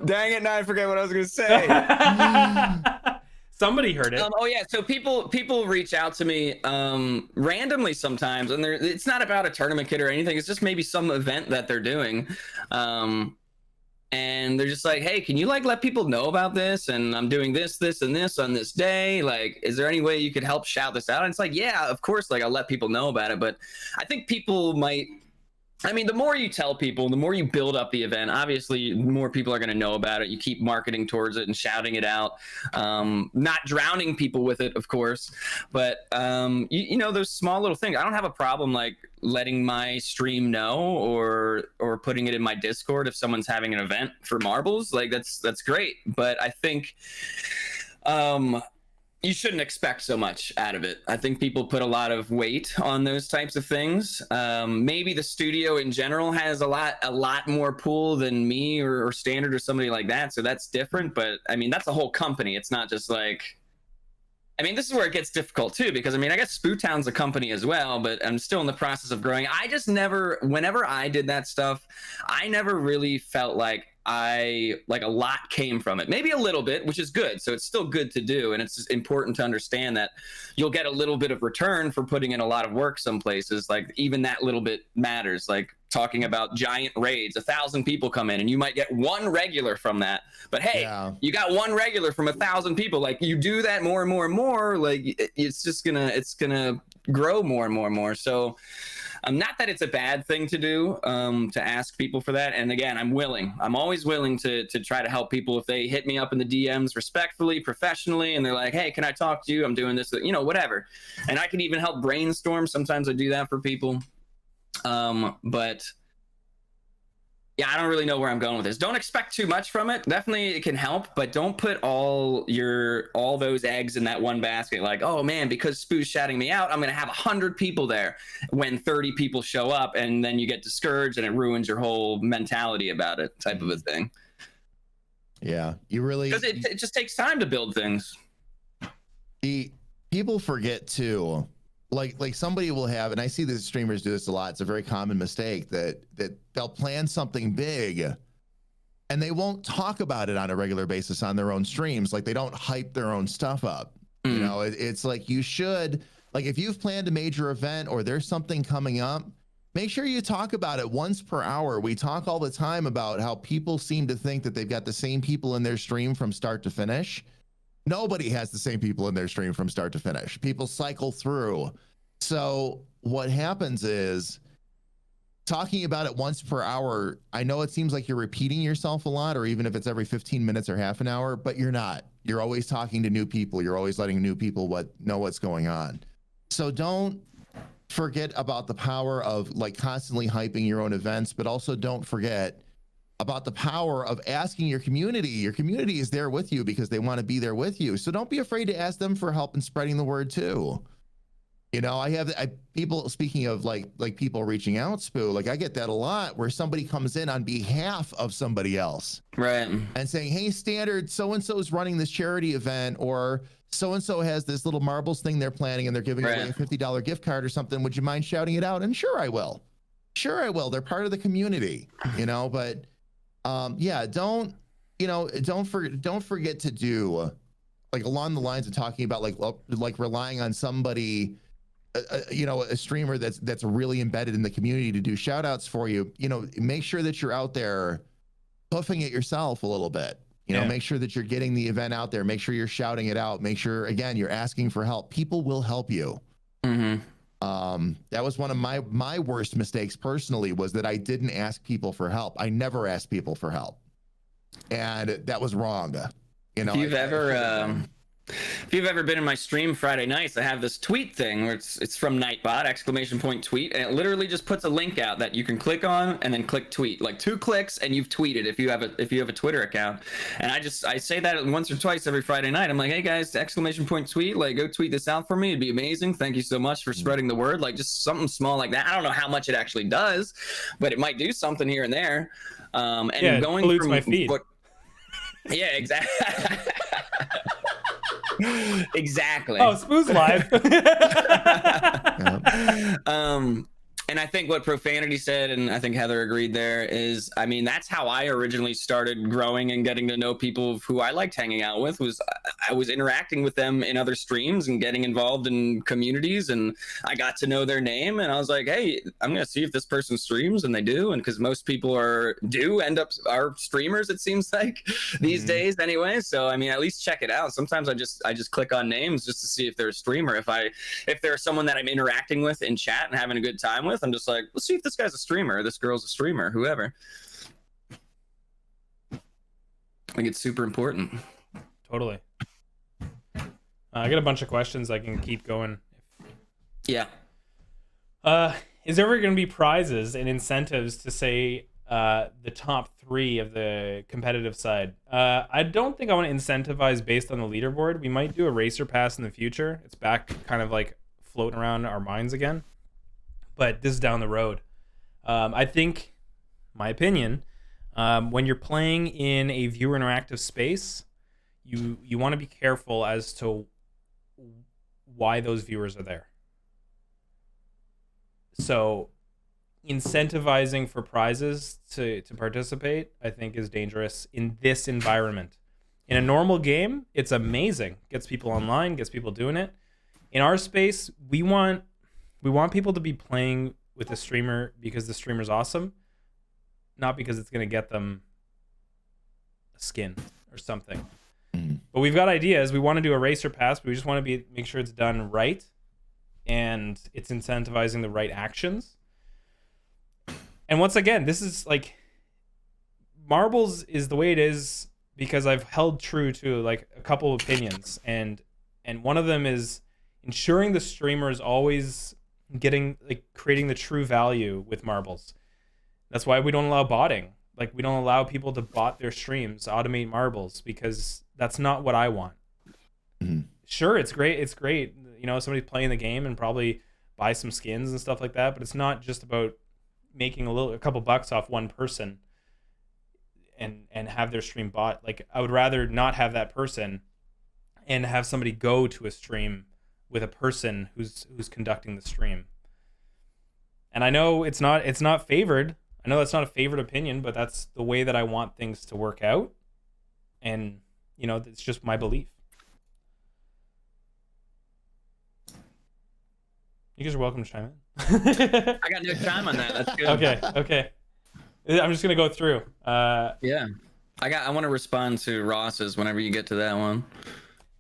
Speaker 2: Dang it! Now I forget what I was gonna say.
Speaker 1: Somebody heard it.
Speaker 2: Oh yeah, so people reach out to me randomly sometimes, and it's not about a tournament kit or anything. It's just maybe some event that they're doing, and they're just like, "Hey, can you like let people know about this? And I'm doing this, this, and this on this day. Like, is there any way you could help shout this out?" And it's like, "Yeah, of course. Like, I'll let people know about it." But I think people might. I mean, the more you tell people, the more you build up the event, obviously more people are going to know about it. You keep marketing towards it and shouting it out, not drowning people with it, of course, but you know, those small little things. I don't have a problem like letting my stream know or putting it in my Discord if someone's having an event for marbles. Like that's great, but I think you shouldn't expect so much out of it. I think people put a lot of weight on those types of things. Maybe the studio in general has a lot more pull than me or Standard or somebody like that. So that's different. But I mean, that's a whole company. It's not just like, I mean, this is where it gets difficult too, because I mean, I guess Spooo Town's a company as well, but I'm still in the process of growing. I just never, whenever I did that stuff, I never really felt like a lot came from it. Maybe a little bit, which is good. So it's still good to do. And it's important to understand that you'll get a little bit of return for putting in a lot of work some places. Like even that little bit matters. Like talking about giant raids, 1,000 people come in and you might get one regular from that. But hey, you got one regular from 1,000 people. Like you do that more and more and more, like it's just gonna grow more and more and more. So not that it's a bad thing to do, to ask people for that. And again, I'm always willing to try to help people if they hit me up in the DMs respectfully, professionally, and they're like, "Hey, can I talk to you? I'm doing this," you know, whatever. And I can even help brainstorm. Sometimes I do that for people. But yeah, I don't really know where I'm going with this. Don't expect too much from it. Definitely it can help, but don't put all those eggs in that one basket. Like, oh man, because Spoo's shouting me out, I'm going to have 100 people there when 30 people show up, and then you get discouraged and it ruins your whole mentality about it, type of a thing.
Speaker 3: Yeah, you really,
Speaker 2: because it just takes time to build things.
Speaker 3: People forget too. Like somebody will have, and I see the streamers do this a lot. It's a very common mistake that they'll plan something big and they won't talk about it on a regular basis on their own streams. Like they don't hype their own stuff up. You know, it's like you should, like if you've planned a major event or there's something coming up, make sure you talk about it once per hour. We talk all the time about how people seem to think that they've got the same people in their stream from start to finish. Nobody has the same people in their stream from start to finish. People cycle through. So what happens is talking about it once per hour. I know it seems like you're repeating yourself a lot, or even if it's every 15 minutes or half an hour, but you're not. You're always talking to new people. You're always letting new people know what's going on. So don't forget about the power of like constantly hyping your own events, but also don't forget about the power of asking your community. Your community is there with you because they want to be there with you. So don't be afraid to ask them for help in spreading the word too. You know, I have people, speaking of like people reaching out, Spooo, like I get that a lot where somebody comes in on behalf of somebody else.
Speaker 2: Right.
Speaker 3: And saying, hey, Standard, so-and-so is running this charity event, or so-and-so has this little marbles thing they're planning and they're giving away a $50 gift card or something. Would you mind shouting it out? And sure, I will. Sure, I will. They're part of the community, you know, but yeah, don't forget to do like along the lines of talking about like relying on somebody, you know, a streamer that's really embedded in the community to do shout outs for you. You know, make sure that you're out there hoofing it yourself a little bit, you know, make sure that you're getting the event out there, make sure you're shouting it out, make sure, again, you're asking for help. People will help you. That was one of my worst mistakes personally, was that I didn't ask people for help. I never asked people for help, and that was wrong. You know,
Speaker 2: if you've ever been in my stream Friday nights, I have this tweet thing where it's from Nightbot ! Tweet, and it literally just puts a link out that you can click on and then click tweet, like 2 clicks and you've tweeted if you have a Twitter account. And I say that once or twice every Friday night. I'm like, hey guys, ! tweet, like go tweet this out for me. It'd be amazing. Thank you so much for spreading the word. Like just something small like that. I don't know how much it actually does, but it might do something here and there. And
Speaker 1: yeah,
Speaker 2: going
Speaker 1: it
Speaker 2: through
Speaker 1: my feed.
Speaker 2: Yeah, exactly. Exactly.
Speaker 1: Oh, Spoo's live.
Speaker 2: And And I think what Profanity said, and I think Heather agreed there, is, I mean, that's how I originally started growing and getting to know people who I liked hanging out with. Was I was interacting with them in other streams and getting involved in communities, and I got to know their name, and I was like, hey, I'm gonna see if this person streams, and they do, and because most people are streamers, it seems like these days anyway. So I mean, at least check it out. Sometimes I just click on names just to see if they're a streamer. If there's someone that I'm interacting with in chat and having a good time with, I'm just like, let's see if this guy's a streamer, this girl's a streamer, whoever. I think it's super important.
Speaker 1: Totally. I got a bunch of questions. I can keep going.
Speaker 2: Yeah.
Speaker 1: Is there ever going to be prizes and incentives to say the top 3 of the competitive side? I don't think I want to incentivize based on the leaderboard. We might do a racer pass in the future. It's back kind of like floating around our minds again. But this is down the road. I think, my opinion, when you're playing in a viewer interactive space, you want to be careful as to why those viewers are there. So incentivizing for prizes to participate, I think, is dangerous in this environment. In a normal game, it's amazing. Gets people online, gets people doing it. In our space, we want people to be playing with the streamer because the streamer's awesome, not because it's going to get them a skin or something. But we've got ideas. We want to do a racer pass, but we just want to make sure it's done right and it's incentivizing the right actions. And once again, this is like, Marbles is the way it is because I've held true to like a couple of opinions, and one of them is ensuring the streamer is always creating the true value with Marbles. That's why we don't allow botting. Like, we don't allow people to bot their streams, automate Marbles, because that's not what I want. Sure, it's great. It's great. You know, somebody's playing the game and probably buy some skins and stuff like that, but it's not just about making a couple bucks off one person and have their stream bot. Like, I would rather not have that person and have somebody go to a stream with a person who's conducting the stream. And I know it's not favored. I know that's not a favored opinion, but that's the way that I want things to work out. And, you know, it's just my belief. You guys are welcome to chime in.
Speaker 2: I got no time on that. That's good.
Speaker 1: Okay. I'm just gonna go through.
Speaker 2: Yeah. I want to respond to Ross's whenever you get to that one.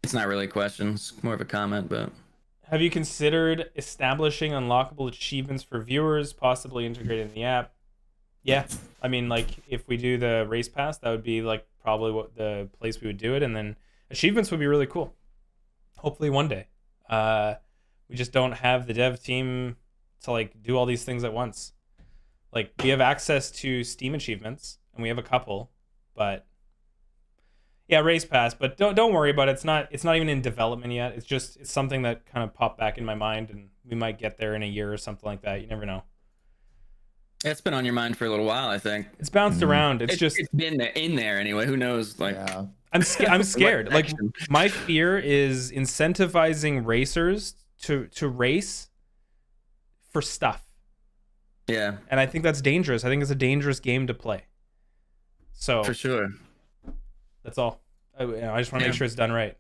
Speaker 2: It's not really a question, it's more of a comment, but
Speaker 1: have you considered establishing unlockable achievements for viewers, possibly integrated in the app? Yeah. I mean, like, if we do the race pass, that would be like probably what the place we would do it, and then achievements would be really cool. Hopefully one day. We just don't have the dev team to like do all these things at once. Like, we have access to Steam achievements, and we have a couple, but yeah, race pass. But don't worry about it. It's not even in development yet. It's something that kind of popped back in my mind, and we might get there in a year or something like that. You never know.
Speaker 2: It's been on your mind for a little while, I think.
Speaker 1: It's bounced around. It's
Speaker 2: been in there anyway. Who knows? Like,
Speaker 3: yeah.
Speaker 1: I'm scared. Like, my fear is incentivizing racers to race for stuff.
Speaker 2: Yeah.
Speaker 1: And I think that's dangerous. I think it's a dangerous game to play. So
Speaker 2: for sure.
Speaker 1: That's all. I just want to make sure it's done right.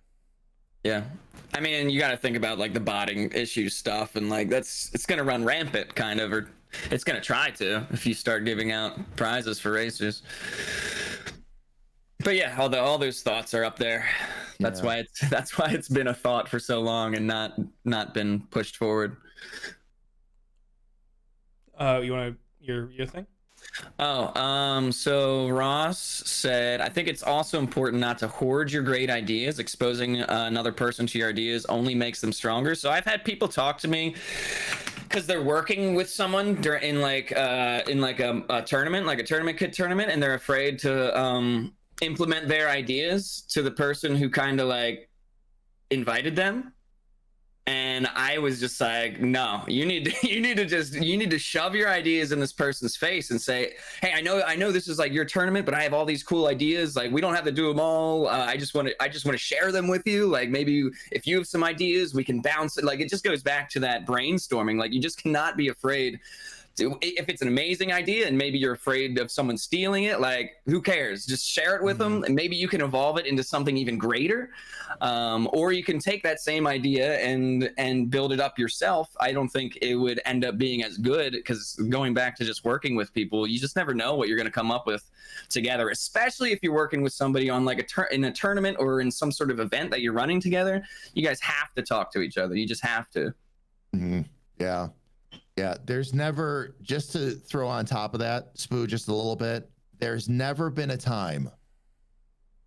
Speaker 2: Yeah. I mean, you got to think about like the botting issue stuff, and like it's going to run rampant kind of, or it's going to try to if you start giving out prizes for racers. But yeah, all those thoughts are up there. That's why it's been a thought for so long and not been pushed forward.
Speaker 1: You want your thing?
Speaker 2: So Ross said, I think it's also important not to hoard your great ideas. Exposing another person to your ideas only makes them stronger. So I've had people talk to me because they're working with someone in a tournament, like a tournament kit tournament, and they're afraid to implement their ideas to the person who kind of like invited them. And I was just like, no, you need to shove your ideas in this person's face and say, hey, I know this is like your tournament, but I have all these cool ideas. Like, we don't have to do them all. I just want to share them with you. Like, maybe if you have some ideas, we can bounce it. Like, it just goes back to that brainstorming. Like, you just cannot be afraid if it's an amazing idea and maybe you're afraid of someone stealing it, like who cares? Just share it with them, and maybe you can evolve it into something even greater. Or you can take that same idea and build it up yourself. I don't think it would end up being as good, because going back to just working with people, you just never know what you're going to come up with together, especially if you're working with somebody on like in a tournament or in some sort of event that you're running together. You guys have to talk to each other. You just have to.
Speaker 3: Yeah. Yeah, there's never, just to throw on top of that, Spooo, just a little bit, there's never been a time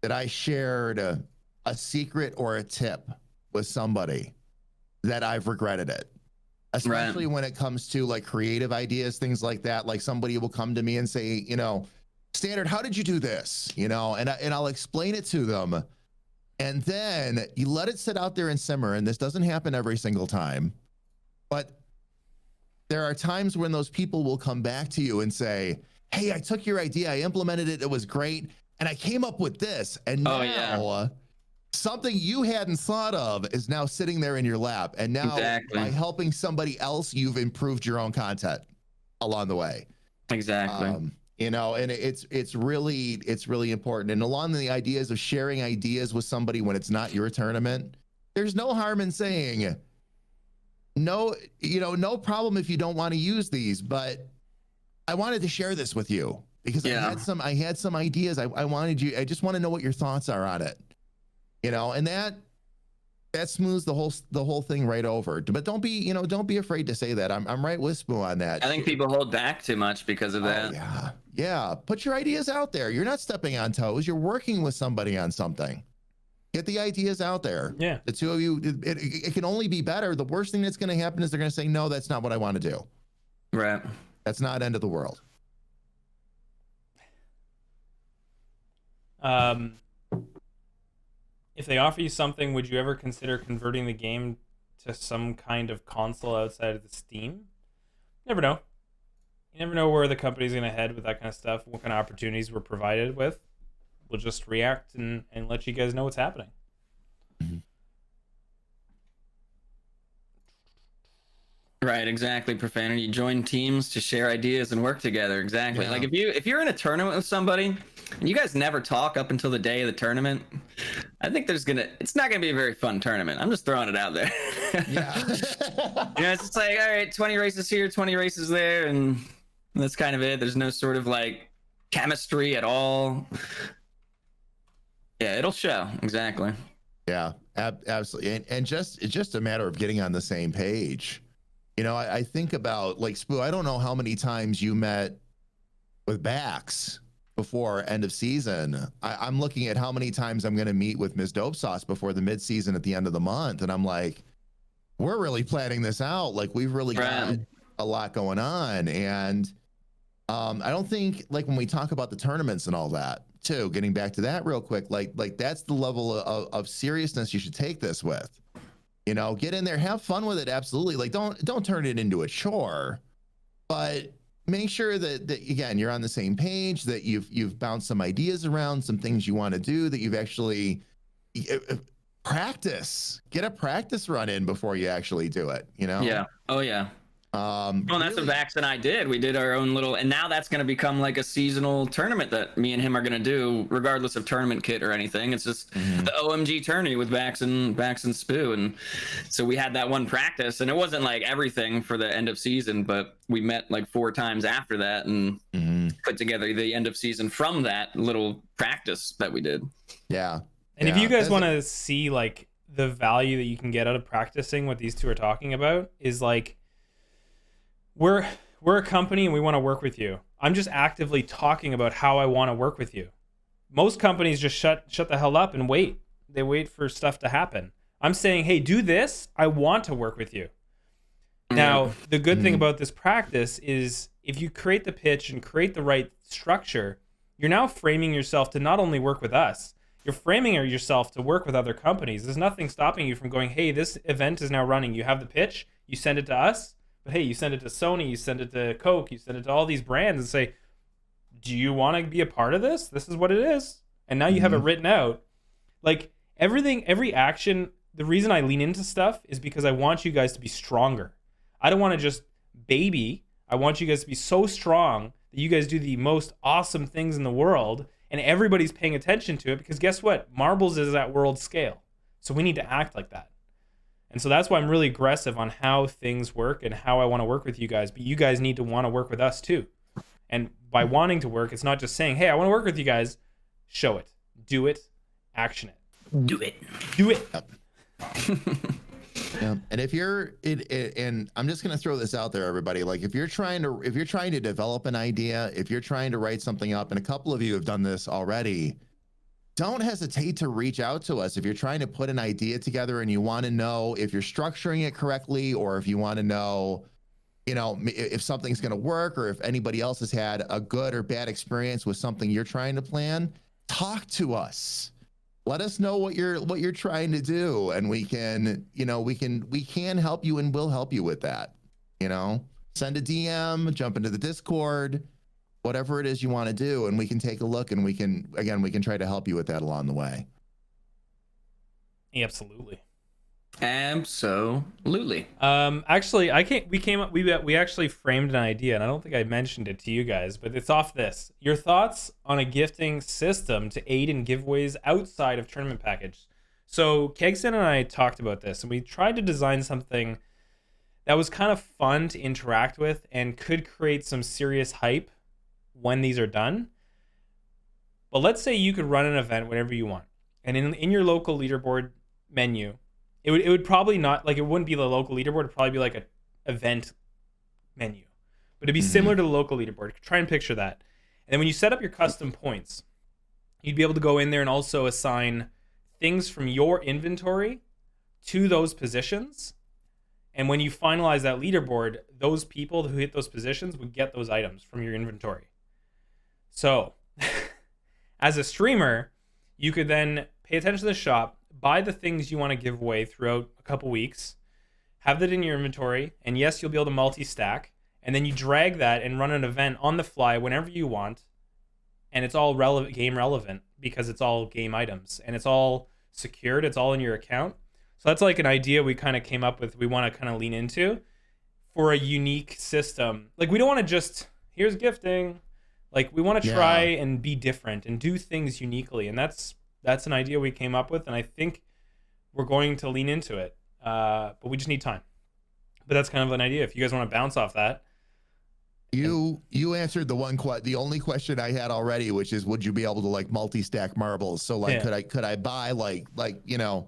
Speaker 3: that I shared a secret or a tip with somebody that I've regretted it. Especially when it comes to like creative ideas, things like that. Like somebody will come to me and say, you know, Standard, how did you do this? You know, and I'll explain it to them. And then you let it sit out there and simmer. And this doesn't happen every single time. But there are times when those people will come back to you and say, hey, I took your idea, I implemented it, it was great, and I came up with this. And now something you hadn't thought of is now sitting there in your lap. And now by helping somebody else, you've improved your own content along the way.
Speaker 2: Exactly.
Speaker 3: You know, and it's really important. And along the ideas of sharing ideas with somebody when it's not your tournament, there's no harm in saying, no, you know, no problem if you don't want to use these, but I wanted to share this with you because I had some ideas. I just want to know what your thoughts are on it, you know, and that smooths the whole thing right over. But don't be afraid to say that. I'm right with Spooo on that.
Speaker 2: I think people hold back too much because of that.
Speaker 3: Yeah. Put your ideas out there. You're not stepping on toes. You're working with somebody on something. Get the ideas out there.
Speaker 1: Yeah.
Speaker 3: The two of you, it can only be better. The worst thing that's going to happen is they're going to say, no, that's not what I want to do.
Speaker 2: Right.
Speaker 3: That's not end of the world.
Speaker 1: If they offer you something, would you ever consider converting the game to some kind of console outside of the Steam? Never know. You never know where the company's going to head with that kind of stuff, what kind of opportunities we're provided with. We'll just react and let you guys know what's happening.
Speaker 2: Right, exactly. Profanity. Join teams to share ideas and work together. Exactly.
Speaker 3: Yeah.
Speaker 2: Like if you're in a tournament with somebody and you guys never talk up until the day of the tournament, I think it's not gonna be a very fun tournament. I'm just throwing it out there.
Speaker 3: Yeah.
Speaker 2: You know, it's just like, all right, 20 races here, 20 races there, and that's kind of it. There's no sort of like chemistry at all. Yeah, it'll show. Exactly.
Speaker 3: Yeah, absolutely. And it's just a matter of getting on the same page. You know, I think about like Spooo, I don't know how many times you met with Bax before end of season. I'm looking at how many times I'm going to meet with Ms. Dope Sauce before the mid season at the end of the month. And I'm like, we're really planning this out. Like we've really got a lot going on. And I don't think like when we talk about the tournaments and all that too, getting back to that real quick, like that's the level of seriousness you should take this with. You know, get in there, have fun with it. Absolutely. Like don't turn it into a chore, but make sure that again, you're on the same page, that you've bounced some ideas around, some things you want to do, that you've actually get a practice run in before you actually do it, you know?
Speaker 2: Yeah. Oh yeah. Well, that's what Vax and I did. We did our own little, and now that's going to become like a seasonal tournament that me and him are going to do, regardless of tournament kit or anything. It's just the OMG tourney with Vax and Spooo, and so we had that one practice, and it wasn't like everything for the end of season, but we met like 4 times after that and put together the end of season from that little practice that we did.
Speaker 3: Yeah.
Speaker 1: And if you guys want to see like the value that you can get out of practicing what these two are talking about, is like, we're a company and we want to work with you. I'm just actively talking about how I want to work with you. Most companies just shut the hell up and wait. They wait for stuff to happen. I'm saying, hey, do this. I want to work with you. Now, the good thing about this practice is if you create the pitch and create the right structure, you're now framing yourself to not only work with us, you're framing yourself to work with other companies. There's nothing stopping you from going, hey, this event is now running. You have the pitch, you send it to us. But hey, you send it to Sony, you send it to Coke, you send it to all these brands and say, do you want to be a part of this? This is what it is. And now you have it written out. Like every action, the reason I lean into stuff is because I want you guys to be stronger. I don't want to just baby. I want you guys to be so strong that you guys do the most awesome things in the world, and everybody's paying attention to it, because guess what? Marbles is at world scale. So we need to act like that. And so that's why I'm really aggressive on how things work and how I want to work with you guys. But you guys need to want to work with us too. And by wanting to work, it's not just saying, hey, I want to work with you guys. Show it. Do it. Action it.
Speaker 2: Do it.
Speaker 1: Do it.
Speaker 3: Yep. Yeah. And if you're and I'm just going to throw this out there, everybody, like if you're trying to develop an idea, if you're trying to write something up, and a couple of you have done this already, don't hesitate to reach out to us. If you're trying to put an idea together and you want to know if you're structuring it correctly, or if you want to know, you know, if something's going to work, or if anybody else has had a good or bad experience with something you're trying to plan, talk to us. Let us know what you're trying to do, and we can, you know, we can help you, and we'll help you with that. You know, send a DM, jump into the Discord, whatever it is you want to do, and we can take a look, and we can try to help you with that along the way.
Speaker 1: Absolutely.
Speaker 2: Absolutely.
Speaker 1: Actually, we actually framed an idea, and I don't think I mentioned it to you guys, but it's off this. Your thoughts on a gifting system to aid in giveaways outside of tournament package. So Kegston and I talked about this, and we tried to design something that was kind of fun to interact with and could create some serious hype when these are done. But let's say you could run an event whenever you want, and in your local leaderboard menu, it would probably not, like, it wouldn't be the local leaderboard. It'd probably be like a event menu, but it'd be similar to the local leaderboard. Try and picture that. And then when you set up your custom points, you'd be able to go in there and also assign things from your inventory to those positions. And when you finalize that leaderboard, those people who hit those positions would get those items from your inventory. So as a streamer, you could then pay attention to the shop, buy the things you want to give away throughout a couple weeks, have that in your inventory, and yes, you'll be able to multi-stack, and then you drag that and run an event on the fly whenever you want, and it's all game relevant because it's all game items, and it's all secured, it's all in your account. So that's like an idea we kind of came up with, we want to kind of lean into for a unique system. Like, we don't want to just, here's gifting. Like, we want to try and be different and do things uniquely, and that's an idea we came up with, and I think we're going to lean into it. But we just need time. But that's kind of an idea. If you guys want to bounce off that.
Speaker 3: You answered the only question I had already, which is, would you be able to like multi-stack marbles? So like, could I buy like, you know,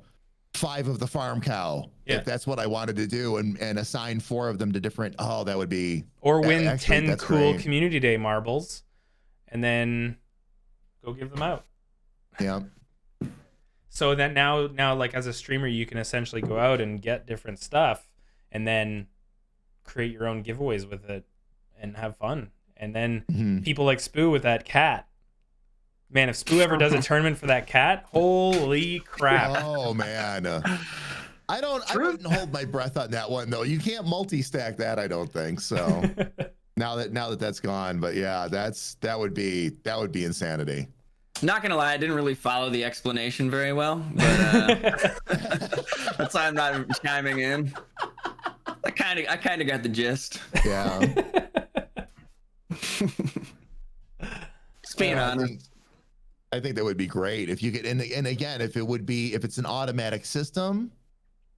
Speaker 3: 5 of the farm cow if that's what I wanted to do, and assign 4 of them to different, that would be,
Speaker 1: or win actually, 10 cool
Speaker 3: great.
Speaker 1: Community Day marbles and then go give them out.
Speaker 3: Yeah.
Speaker 1: So that now like as a streamer, you can essentially go out and get different stuff and then create your own giveaways with it and have fun. And then people like Spooo with that cat. Man, if Spooo ever does a tournament for that cat, holy crap.
Speaker 3: Oh man. I wouldn't hold my breath on that one though. You can't multi-stack that, I don't think. So now that that's gone, but yeah, that would be insanity.
Speaker 2: Not gonna lie, I didn't really follow the explanation very well, but that's why I'm not chiming in. I kind of got the gist.
Speaker 3: Yeah.
Speaker 2: Just being honest.
Speaker 3: I think that would be great if you could, and again, if it's an automatic system,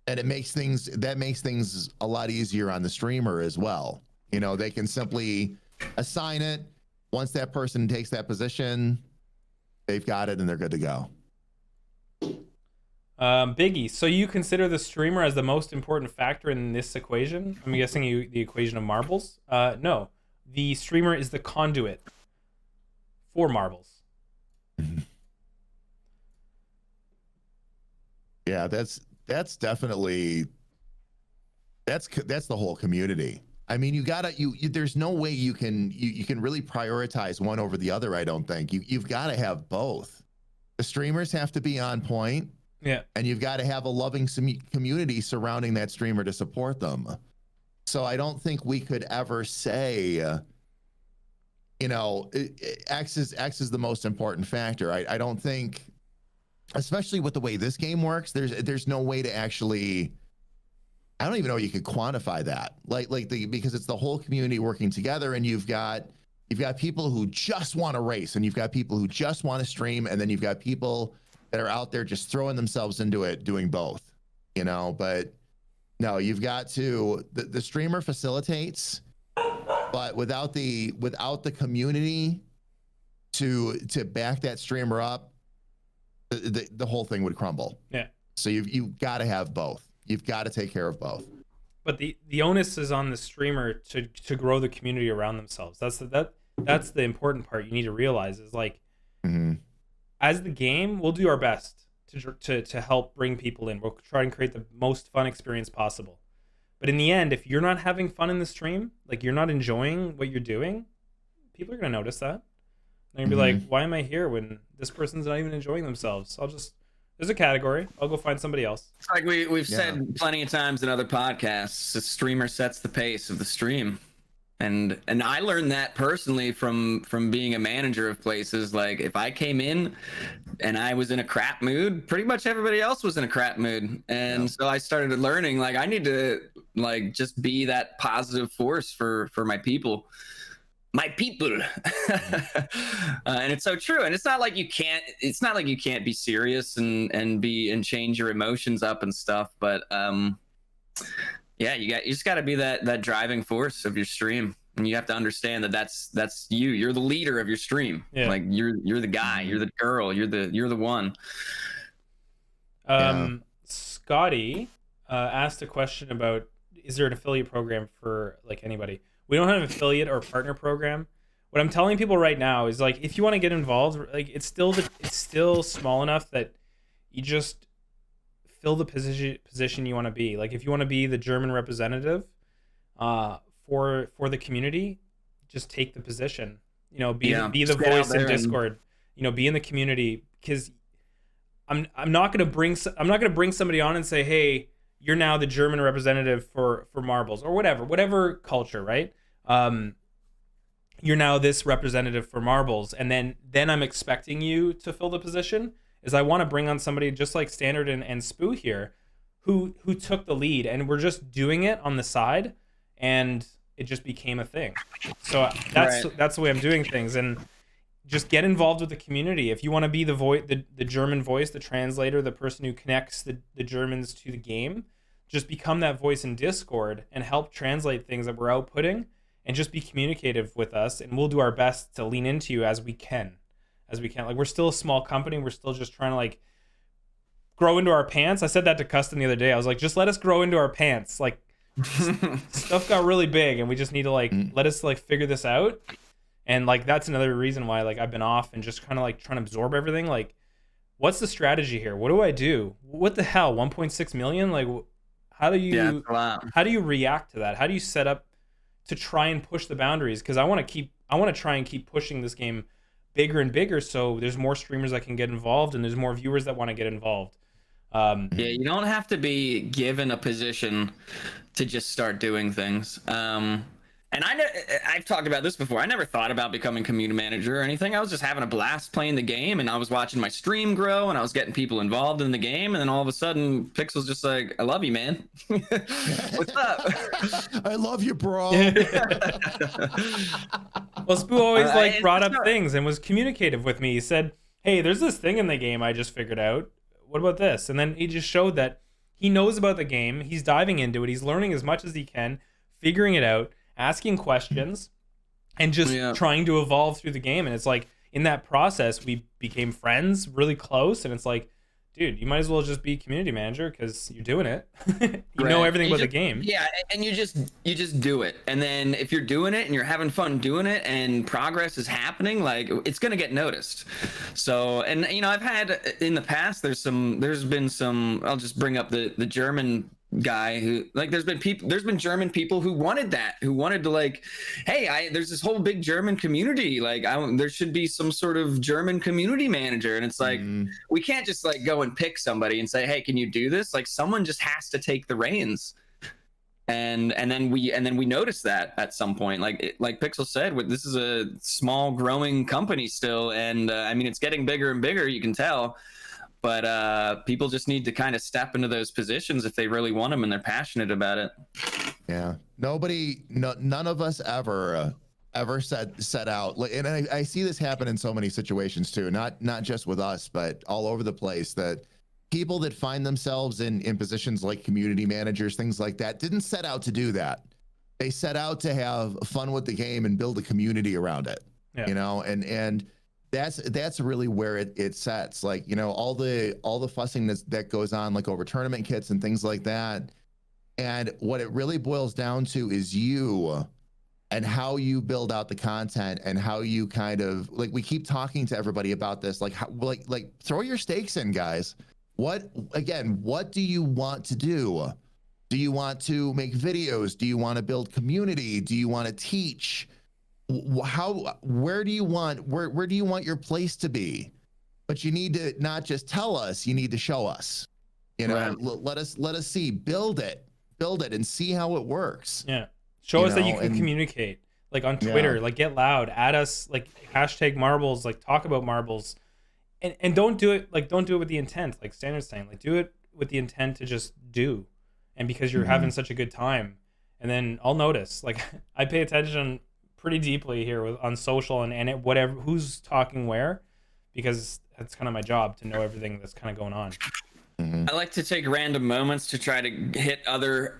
Speaker 3: and it makes things a lot easier on the streamer as well. You know, they can simply assign it. Once that person takes that position, they've got it and they're good to go.
Speaker 1: Biggie, so you consider the streamer as the most important factor in this equation? I'm guessing the equation of marbles? No, the streamer is the conduit for marbles.
Speaker 3: Yeah, that's definitely that's the whole community. I mean, there's no way you can really prioritize one over the other. I don't think you've got to have both. The streamers have to be on point.
Speaker 1: Yeah. And
Speaker 3: you've got to have a loving community surrounding that streamer to support them. So I don't think we could ever say, you know, X is the most important factor. I don't think, especially with the way this game works, there's no way to actually I don't even know you could quantify that. Because it's the whole community working together, and you've got people who just want to race, and you've got people who just want to stream, and then you've got people that are out there just throwing themselves into it, doing both, you know. But no, you've got to, the streamer facilitates, but without the community to back that streamer up, the whole thing would crumble.
Speaker 1: Yeah. So
Speaker 3: you've got to have both. You've got to take care of both.
Speaker 1: But the onus is on the streamer to grow the community around themselves. That's the important part you need to realize is like, as the game, we'll do our best to help bring people in. We'll try and create the most fun experience possible. But in the end, if you're not having fun in the stream, like you're not enjoying what you're doing, people are going to notice that. They're going to be like, why am I here when this person's not even enjoying themselves? There's a category. I'll go find somebody else.
Speaker 2: It's like we've said plenty of times in other podcasts, the streamer sets the pace of the stream. And I learned that personally from being a manager of places. Like if I came in and I was in a crap mood, pretty much everybody else was in a crap mood. And so I started learning, like, I need to like just be that positive force for my people. My people. And it's so true. And it's not like you can't be serious and change your emotions up and stuff. But yeah, you just got to be that driving force of your stream, and you have to understand that that's you. You're the leader of your stream. Yeah. Like you're the guy, you're the girl, you're the one.
Speaker 1: Scotty asked a question about, is there an affiliate program for like anybody? We don't have an affiliate or partner program. What I'm telling people right now is like, if you want to get involved, like it's still small enough that you just fill the position you want to be. Like if you want to be the German representative for the community, just take the position. You know, be the voice in Discord. You know, be in the community, because I'm not gonna bring somebody on and say, hey, you're now the German representative for marbles or whatever culture, right? You're now this representative for marbles, and then I'm expecting you to fill the position. Is I want to bring on somebody just like Standard and Spooo here, who took the lead, and we're just doing it on the side, and it just became a thing. So that's the way I'm doing things, and just get involved with the community. If you want to be the German voice, the translator, the person who connects the Germans to the game, just become that voice in Discord and help translate things that we're outputting, and just be communicative with us, and we'll do our best to lean into you as we can. Like, we're still a small company. We're still just trying to like grow into our pants. I said that to Custom the other day. I was like, just let us grow into our pants. Like stuff got really big, and we just need to like let us like figure this out. And like that's another reason why like I've been off and just kind of like trying to absorb everything. Like, what's the strategy here? What do I do? What the hell? 1.6 million? Like, how do you react to that? How do you set up to try and push the boundaries? Because I want to try and keep pushing this game bigger and bigger, so there's more streamers that can get involved, and there's more viewers that want to get involved.
Speaker 2: Yeah, you don't have to be given a position to just start doing things. And I've talked about this before. I never thought about becoming community manager or anything. I was just having a blast playing the game, and I was watching my stream grow, and I was getting people involved in the game, and then all of a sudden, Pixel's just like, I love you, man. What's up?
Speaker 3: I love you, bro.
Speaker 1: Well, Spooo always brought up things and was communicative with me. He said, hey, there's this thing in the game I just figured out. What about this? And then he just showed that he knows about the game. He's diving into it. He's learning as much as he can, figuring it out, asking questions, and just trying to evolve through the game. And it's like, in that process, we became friends, really close. And it's like, dude, you might as well just be community manager because you're doing it. you know everything about the game.
Speaker 2: Yeah, and you just do it. And then if you're doing it and you're having fun doing it and progress is happening, like, it's gonna get noticed. So, and you know, I've had in the past, there's been some. I'll just bring up the German guy who, like, there's been German people who wanted to like, hey, there's this whole big German community, like there should be some sort of German community manager. And it's like, we can't just like go and pick somebody and say, hey, can you do this? Like, someone just has to take the reins. And then we notice that at some point, like Pixel said, this is a small growing company still, and I mean, it's getting bigger and bigger, you can tell. but people just need to kind of step into those positions if they really want them and they're passionate about it.
Speaker 3: Yeah, none of us ever set out, and I see this happen in so many situations too, not just with us, but all over the place, that people that find themselves in positions like community managers, things like that, didn't set out to do that. They set out to have fun with the game and build a community around it.
Speaker 1: Yeah.
Speaker 3: You know, and that's really where it sets, like, you know, all the fussing that goes on, like over tournament kits and things like that. And what it really boils down to is you and how you build out the content and how you kind of, like, we keep talking to everybody about this, like, how, like throw your stakes in, guys. What do you want to do? Do you want to make videos? Do you want to build community? Do you want to teach? Where do you want your place to be? But you need to not just tell us, you need to show us, you know. Right. Let us see, build it and see how it works.
Speaker 1: Yeah. Show us that you can communicate, like on Twitter, like get loud, add us, like hashtag marbles, like talk about marbles, and don't do it with the intent, like Standard's saying, like do it with the intent to just do, and because you're having such a good time. And then I'll notice, like I pay attention pretty deeply here on social and whatever, who's talking where, because that's kind of my job to know everything that's kind of going on.
Speaker 2: I like to take random moments to try to hit other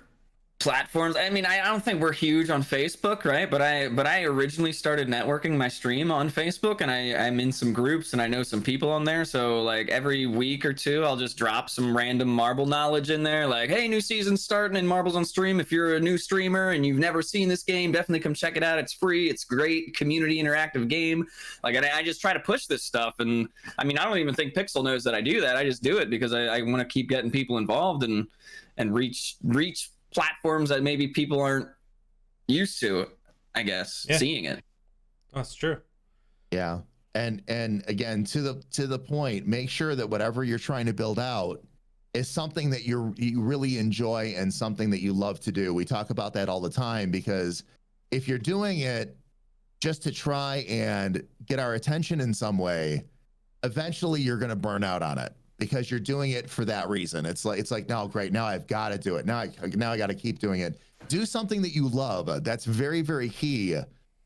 Speaker 2: platforms. I mean, I don't think we're huge on Facebook, right? But I originally started networking my stream on Facebook, and I'm in some groups and I know some people on there. So like every week or two, I'll just drop some random marble knowledge in there. Like, hey, new season's starting in Marbles on Stream. If you're a new streamer and you've never seen this game, definitely come check it out. It's free. It's great community interactive game. Like I just try to push this stuff. And I mean, I don't even think Pixel knows that I do that. I just do it because I want to keep getting people involved and reach platforms that maybe people aren't used to, I guess, seeing it.
Speaker 1: That's true.
Speaker 3: Yeah. And again, to the point, make sure that whatever you're trying to build out is something that you really enjoy and something that you love to do. We talk about that all the time, because if you're doing it just to try and get our attention in some way, eventually you're going to burn out on it, because you're doing it for that reason. It's like, no, great, now I've got to do it. Now I got to keep doing it. Do something that you love. That's very, very key.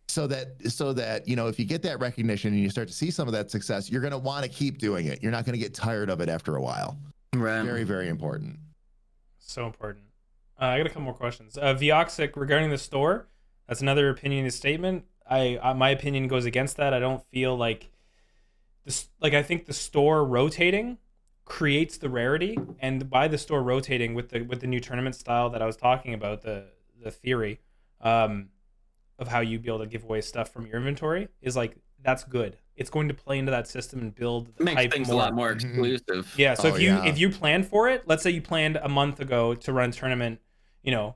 Speaker 3: So that, you know, if you get that recognition and you start to see some of that success, you're going to want to keep doing it. You're not going to get tired of it after a while.
Speaker 2: Right.
Speaker 3: Very, very important.
Speaker 1: So important. I got a couple more questions. Vioxic, regarding the store, that's another opinionated statement. My opinion goes against that. I don't feel like this, like, I think the store rotating creates the rarity, and by the store rotating with the new tournament style that I was talking about, the theory of how you be able to give away stuff from your inventory is like, that's good. It's going to play into that system and build the
Speaker 2: makes things a lot more exclusive.
Speaker 1: Yeah. So if you plan for it, let's say you planned a month ago to run tournament, you know,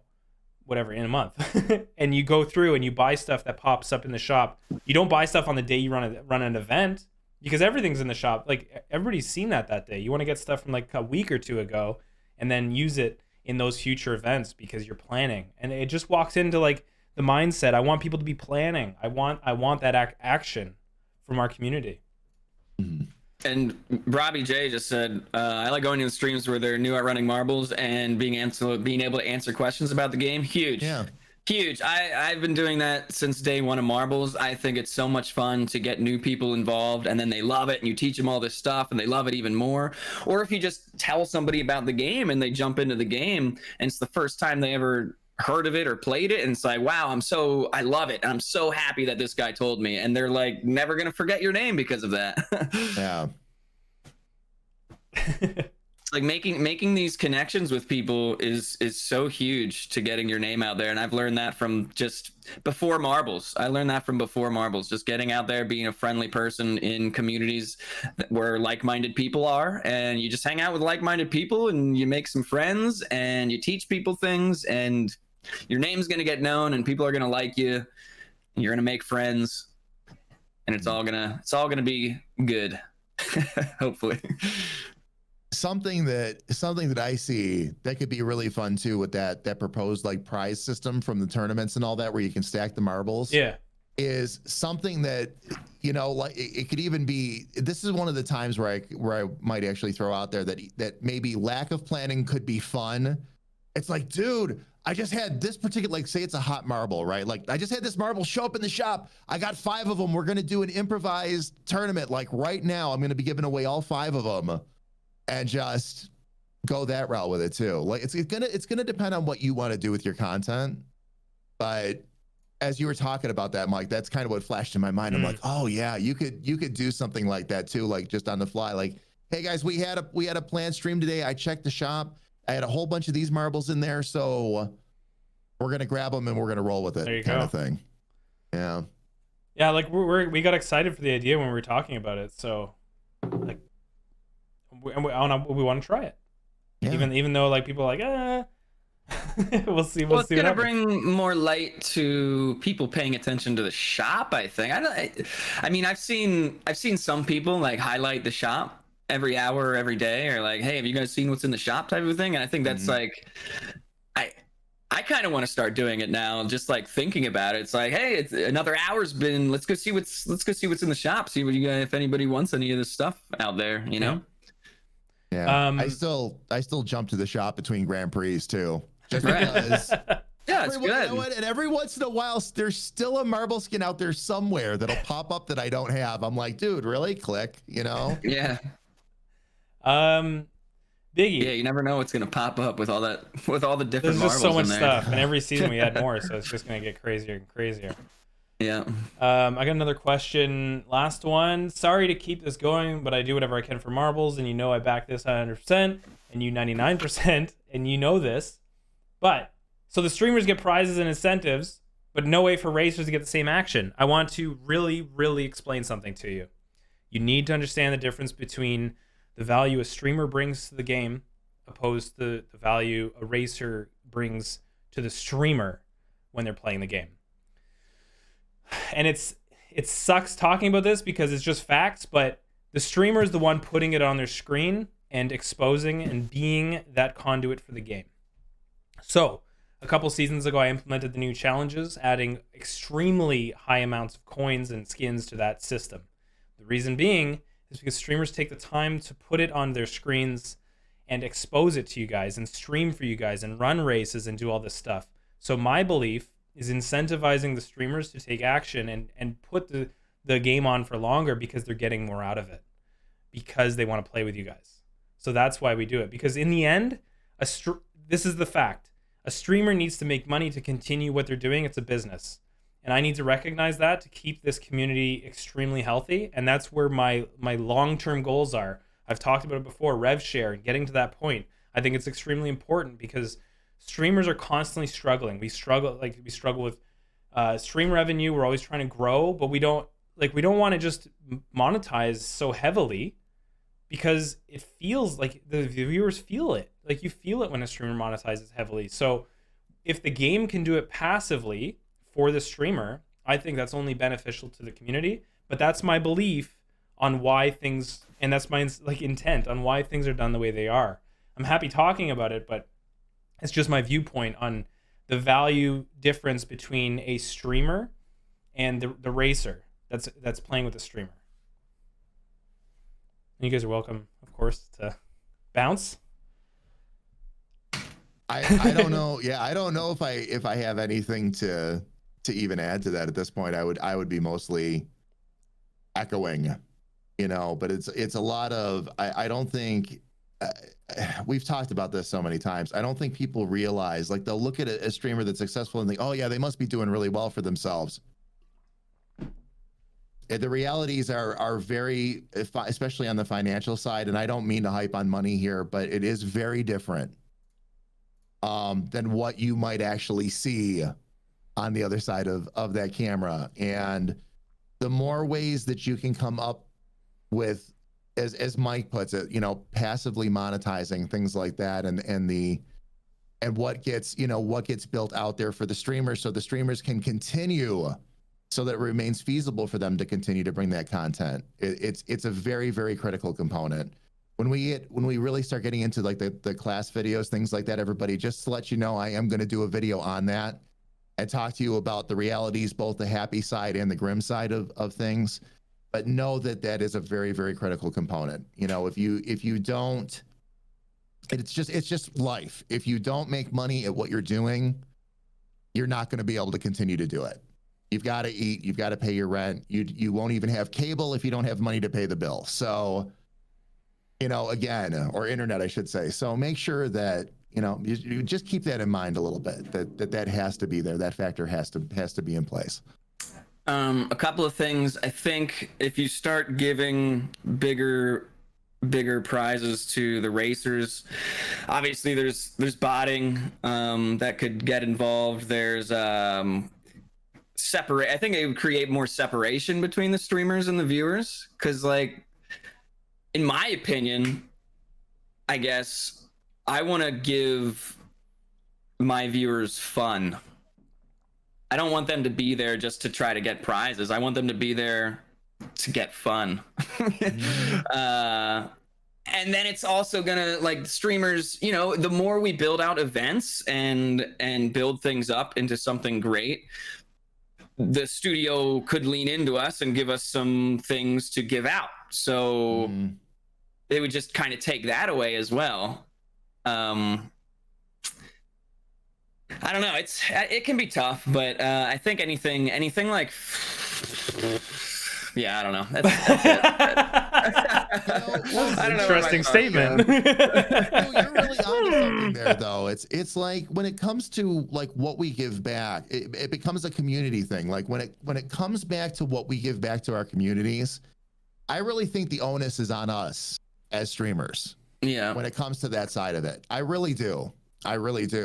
Speaker 1: whatever, in a month, and you go through and you buy stuff that pops up in the shop. You don't buy stuff on the day you run an event, because everything's in the shop. Like, everybody's seen that day. You want to get stuff from like a week or two ago and then use it in those future events because you're planning. And it just walks into like the mindset. I want people to be planning. I want that action from our community.
Speaker 2: And Robbie J just said, I like going to the streams where they're new at running marbles and being able to answer questions about the game. Huge. Yeah. Huge. I've been doing that since day one of Marbles. I think it's so much fun to get new people involved, and then they love it, and you teach them all this stuff and they love it even more. Or if you just tell somebody about the game and they jump into the game and it's the first time they ever heard of it or played it, and it's like, wow, I love it, and I'm so happy that this guy told me, and they're like never gonna forget your name because of that.
Speaker 3: Yeah.
Speaker 2: Like making these connections with people is so huge to getting your name out there. And I've learned that from just before Marbles. Just getting out there, being a friendly person in communities where like-minded people are, and you just hang out with like-minded people and you make some friends and you teach people things, and your name's going to get known and people are going to like you, and you're going to make friends, and it's all going to be good. Hopefully.
Speaker 3: Something that I see that could be really fun too, with that proposed like prize system from the tournaments and all that, where you can stack the marbles.
Speaker 1: Yeah.
Speaker 3: Is something that you know, like it could even be, this is one of the times where I might actually throw out there that maybe lack of planning could be fun. It's like, dude, I just had this particular, like, say it's a hot marble, right? Like, I just had this marble show up in the shop. I got 5 of them. We're going to do an improvised tournament. Like right now, I'm going to be giving away all 5 of them and just go that route with it too. Like it's going to depend on what you want to do with your content. But as you were talking about that, Mike, that's kind of what flashed in my mind. I'm like, oh yeah, you could do something like that too. Like just on the fly, like, hey guys, we had a planned stream today. I checked the shop. I had a whole bunch of these marbles in there, so we're gonna grab them and we're gonna roll with it.
Speaker 1: There you
Speaker 3: kind
Speaker 1: go.
Speaker 3: of thing. Yeah.
Speaker 1: Yeah, like we got excited for the idea when we were talking about it. So, like, we want to try it.
Speaker 3: Yeah.
Speaker 1: Even though like people are like, we'll see.
Speaker 2: Well, it's
Speaker 1: see what
Speaker 2: gonna
Speaker 1: happens.
Speaker 2: bring more light to people paying attention to the shop. I think. I mean, I've seen some people like highlight the shop every hour or every day, or like, hey, have you guys seen what's in the shop type of thing. And I think that's like, I kind of want to start doing it now. Just like thinking about it, it's like, hey, it's another hour's been. Let's go see what's in the shop. See what you guys, if anybody wants any of this stuff out there. You know.
Speaker 3: Yeah. I still jump to the shop between Grand Prix too. Just because.
Speaker 2: Yeah, it's good.
Speaker 3: You know what? And every once in a while, there's still a marble skin out there somewhere that'll pop up that I don't have. I'm like, dude, really? Click, you know?
Speaker 2: Yeah.
Speaker 1: Biggie.
Speaker 2: Yeah, you never know what's gonna pop up with all that, with all the different.
Speaker 1: There's just so much
Speaker 2: marbles in there.
Speaker 1: stuff, and every season we add more, so it's just gonna get crazier and crazier.
Speaker 2: Yeah.
Speaker 1: I got another question. Last one. Sorry to keep this going, but I do whatever I can for marbles, and you know I back this 100%, and you 99%, and you know this. But so the streamers get prizes and incentives, but no way for racers to get the same action. I want to really, really explain something to you. You need to understand the difference between the value a streamer brings to the game opposed to the value a racer brings to the streamer when they're playing the game. And it sucks talking about this because it's just facts, but the streamer is the one putting it on their screen and exposing and being that conduit for the game. So a couple seasons ago, I implemented the new challenges, adding extremely high amounts of coins and skins to that system. The reason being is because streamers take the time to put it on their screens and expose it to you guys and stream for you guys and run races and do all this stuff. So my belief is incentivizing the streamers to take action and put the game on for longer because they're getting more out of it, because they want to play with you guys. So that's why we do it. Because in the end, this is the fact. A streamer needs to make money to continue what they're doing. It's a business. And I need to recognize that to keep this community extremely healthy. And that's where my long-term goals are. I've talked about it before, rev share, and getting to that point. I think it's extremely important because streamers are constantly struggling. We struggle with stream revenue. We're always trying to grow, but we don't want to just monetize so heavily because it feels like the viewers feel it. Like you feel it when a streamer monetizes heavily. So if the game can do it passively for the streamer, I think that's only beneficial to the community. But that's my belief on why things, and that's my intent on why things are done the way they are. I'm happy talking about it, but it's just my viewpoint on the value difference between a streamer and the racer that's playing with the streamer. And you guys are welcome, of course, to bounce.
Speaker 3: I don't know. Yeah, I don't know if I have anything to even add to that at this point. I would be mostly echoing, you know, but it's a lot of, I don't think, we've talked about this so many times. I don't think people realize, like, they'll look at a streamer that's successful and think, oh yeah, they must be doing really well for themselves. The realities are very, especially on the financial side, and I don't mean to hype on money here, but it is very different than what you might actually see on the other side of that camera. And the more ways that you can come up with, as Mike puts it, you know, passively monetizing things like that, and what gets built out there for the streamers, so the streamers can continue, so that it remains feasible for them to continue to bring that content. It's a very, very critical component. When we really start getting into like the class videos, things like that, everybody, just to let you know, I am going to do a video on that and talk to you about the realities, both the happy side and the grim side of things. but know that that is a very, very critical component. You know, if you don't, it's just life. If you don't make money at what you're doing, you're not going to be able to continue to do it. You've got to eat, you've got to pay your rent. You won't even have cable if you don't have money to pay the bill. So, you know, again, or internet, I should say. So make sure that, you know, you just keep that in mind a little bit, that has to be there. That factor has to be in place.
Speaker 2: A couple of things. I think if you start giving bigger prizes to the racers, obviously there's botting that could get involved. There's separate. I think it would create more separation between the streamers and the viewers, because, like, in my opinion, I guess I want to give my viewers fun. I don't want them to be there just to try to get prizes. I want them to be there to get fun. And then it's also gonna, like, streamers, you know, the more we build out events and build things up into something great, the studio could lean into us and give us some things to give out. So they would just kind of take that away as well. I don't know. It can be tough, but I think anything like, yeah, I don't know. That's it.
Speaker 1: I don't know. Interesting statement.
Speaker 3: You're really onto something there, though. It's like, when it comes to, like, what we give back, it becomes a community thing. Like, when it comes back to what we give back to our communities, I really think the onus is on us as streamers.
Speaker 2: Yeah.
Speaker 3: When it comes to that side of it, I really do.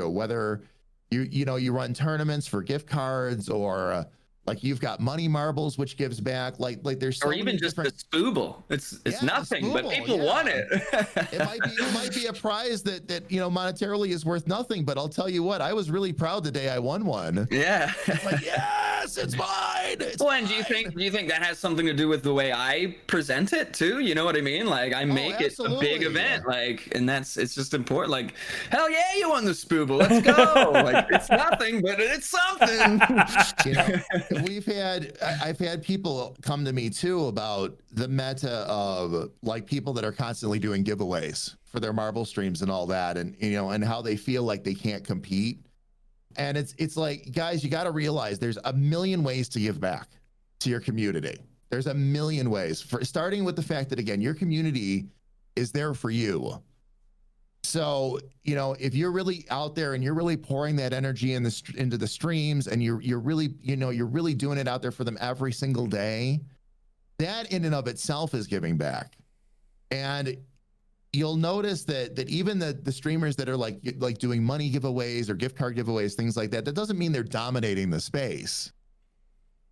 Speaker 3: Whether you run tournaments for gift cards, or like you've got money marbles, which gives back, like there's so
Speaker 2: or even just the Spooo. It's nothing, but people want it.
Speaker 3: it might be a prize that you know, monetarily is worth nothing, but I'll tell you what, I was really proud the day I won one.
Speaker 2: Yeah.
Speaker 3: It's like, yes, it's mine.
Speaker 2: And do you think that has something to do with the way I present it too? You know what I mean? Like, I make it a big event, like, and it's just important. Like, hell yeah, you won the Spooo, let's go. Like, it's nothing, but it's something.
Speaker 3: You know, I've had people come to me too about the meta of, like, people that are constantly doing giveaways for their marble streams and all that, and you know, and how they feel like they can't compete. And it's like, guys, you got to realize there's a million ways to give back to your community. There's a million ways, for starting with the fact that, again, your community is there for you. So, you know, if you're really out there and you're really pouring that energy into the streams, and you're really, you know, you're really doing it out there for them every single day, that in and of itself is giving back. And you'll notice that even the streamers that are like doing money giveaways or gift card giveaways, things like that doesn't mean they're dominating the space.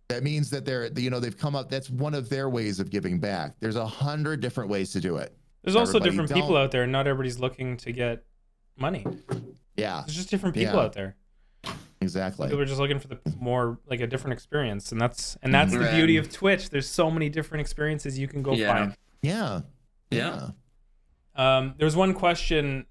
Speaker 3: That means that they've come up. That's one of their ways of giving back. There's 100 different ways to do it.
Speaker 1: There's also different people out there, and not everybody's looking to get money.
Speaker 3: Yeah.
Speaker 1: There's just different people out there.
Speaker 3: Exactly.
Speaker 1: People are just looking for the more, like, a different experience, and that's the beauty of Twitch. There's so many different experiences you can go find.
Speaker 3: Yeah.
Speaker 1: There's one question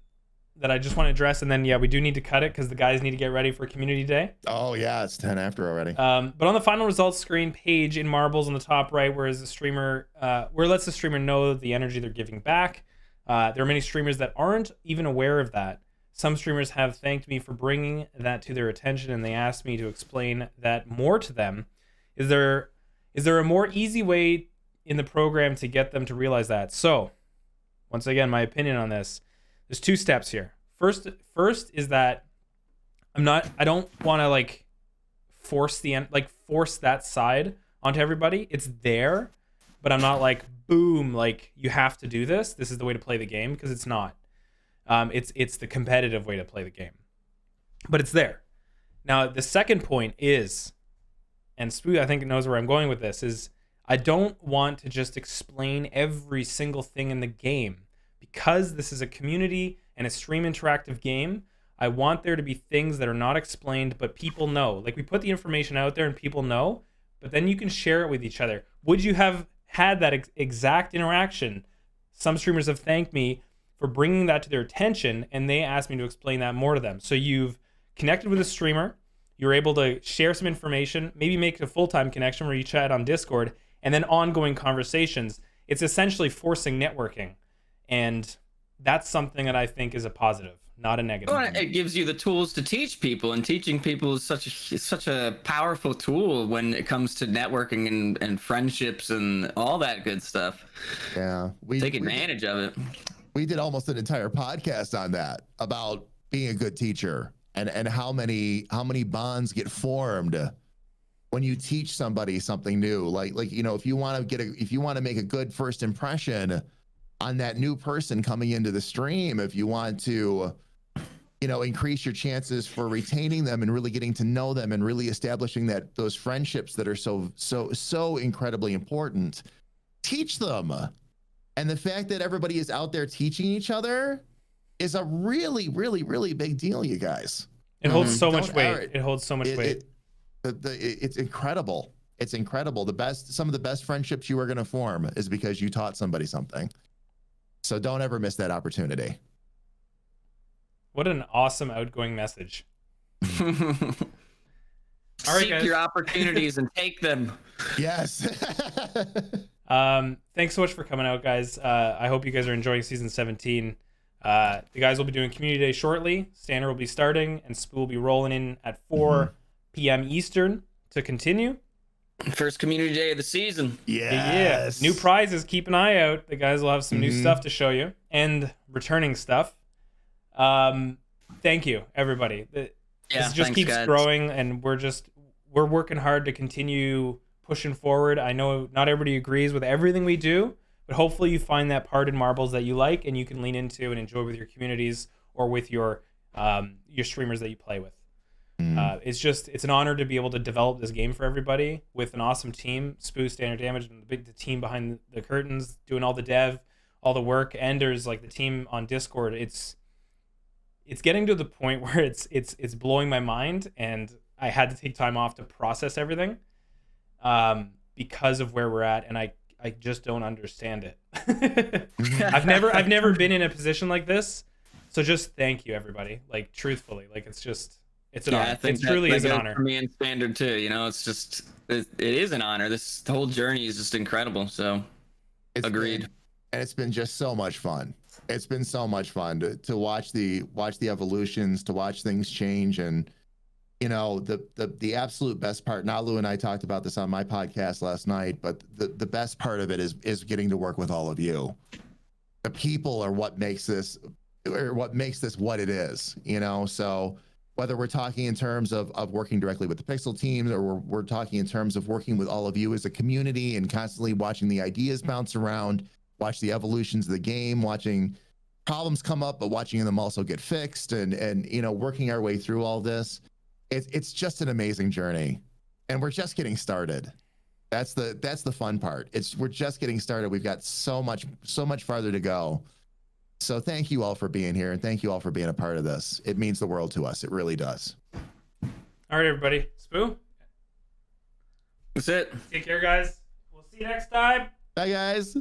Speaker 1: that I just want to address, and then we do need to cut it because the guys need to get ready for Community Day.
Speaker 3: Oh yeah, it's 10 after already.
Speaker 1: But on the final results screen page in marbles on the top right, where lets the streamer know the energy they're giving back. There are many streamers that aren't even aware of that. Some streamers have thanked me for bringing that to their attention, and they asked me to explain that more to them. Is there a more easy way in the program to get them to realize that? So, once again, my opinion on this, there's two steps here. First is that I don't want to, like, force that side onto everybody. It's there, but I'm not like, boom, like, you have to do this. This is the way to play the game, because it's not. It's the competitive way to play the game, but it's there. Now, the second point is, and Spooo, I think, knows where I'm going with this, is I don't want to just explain every single thing in the game. Because this is a community and a stream interactive game, I want there to be things that are not explained, but people know. Like, we put the information out there and people know, but then you can share it with each other. Would you have had that exact interaction? Some streamers have thanked me for bringing that to their attention, and they asked me to explain that more to them. So you've connected with a streamer, you're able to share some information, maybe make a full-time connection where you chat on Discord, and then ongoing conversations. It's essentially forcing networking, and that's something that I think is a positive, not a negative.
Speaker 2: Well, it gives you the tools to teach people, and teaching people is such a powerful tool when it comes to networking and friendships and all that good stuff.
Speaker 3: Yeah,
Speaker 2: Take advantage of it.
Speaker 3: We did almost an entire podcast on that, about being a good teacher and how many bonds get formed when you teach somebody something new. Like if you want to make a good first impression on that new person coming into the stream, if you want to increase your chances for retaining them and really getting to know them and really establishing those friendships that are so incredibly important, teach them. And the fact that everybody is out there teaching each other is a really, really, really big deal, you guys.
Speaker 1: It holds so much weight. It holds so much weight.
Speaker 3: It's incredible. It's incredible. Some of the best friendships you are going to form is because you taught somebody something. So don't ever miss that opportunity.
Speaker 1: What an awesome outgoing message.
Speaker 2: All right, seek your opportunities and take them.
Speaker 3: Yes.
Speaker 1: Thanks so much for coming out, guys. I hope you guys are enjoying season 17. The guys will be doing community day shortly. Standard will be starting, and Spooo will be rolling in at 4 p.m. Eastern to continue.
Speaker 2: First community day of the season.
Speaker 3: Yes.
Speaker 1: Yeah. New prizes. Keep an eye out. The guys will have some new stuff to show you, and returning stuff. Thank you, everybody. This just keeps growing, and we're working hard to continue pushing forward. I know not everybody agrees with everything we do, but hopefully you find that part in Marbles that you like and you can lean into and enjoy with your communities or with your streamers that you play with. It's an honor to be able to develop this game for everybody with an awesome team, Spooo, StandardDamage, and the team behind the curtains doing all the dev, all the work, and there's like the team on Discord. It's getting to the point where it's blowing my mind, and I had to take time off to process everything because of where we're at, and I just don't understand it. I've never been in a position like this, so just thank you, everybody. Like, truthfully, like it's an honor.
Speaker 2: I think
Speaker 1: it truly is an honor
Speaker 2: for me and Standard too. It is an honor. This whole journey is just incredible. So, agreed.
Speaker 3: And it's been just so much fun. It's been so much fun to watch the evolutions, to watch things change. And the absolute best part, Nalu and I talked about this on my podcast last night, but the best part of it is getting to work with all of you. The people are what makes this what it is, so whether we're talking in terms of working directly with the Pixel team, or we're talking in terms of working with all of you as a community and constantly watching the ideas bounce around, watch the evolutions of the game, watching problems come up, but watching them also get fixed, and working our way through all this. It's just an amazing journey, and we're just getting started. That's the fun part. We're just getting started. We've got so much farther to go. So thank you all for being here, and thank you all for being a part of this. It means the world to us. It really does.
Speaker 1: All right, everybody. Spooo?
Speaker 2: That's it.
Speaker 1: Take care, guys. We'll see you next time.
Speaker 3: Bye, guys.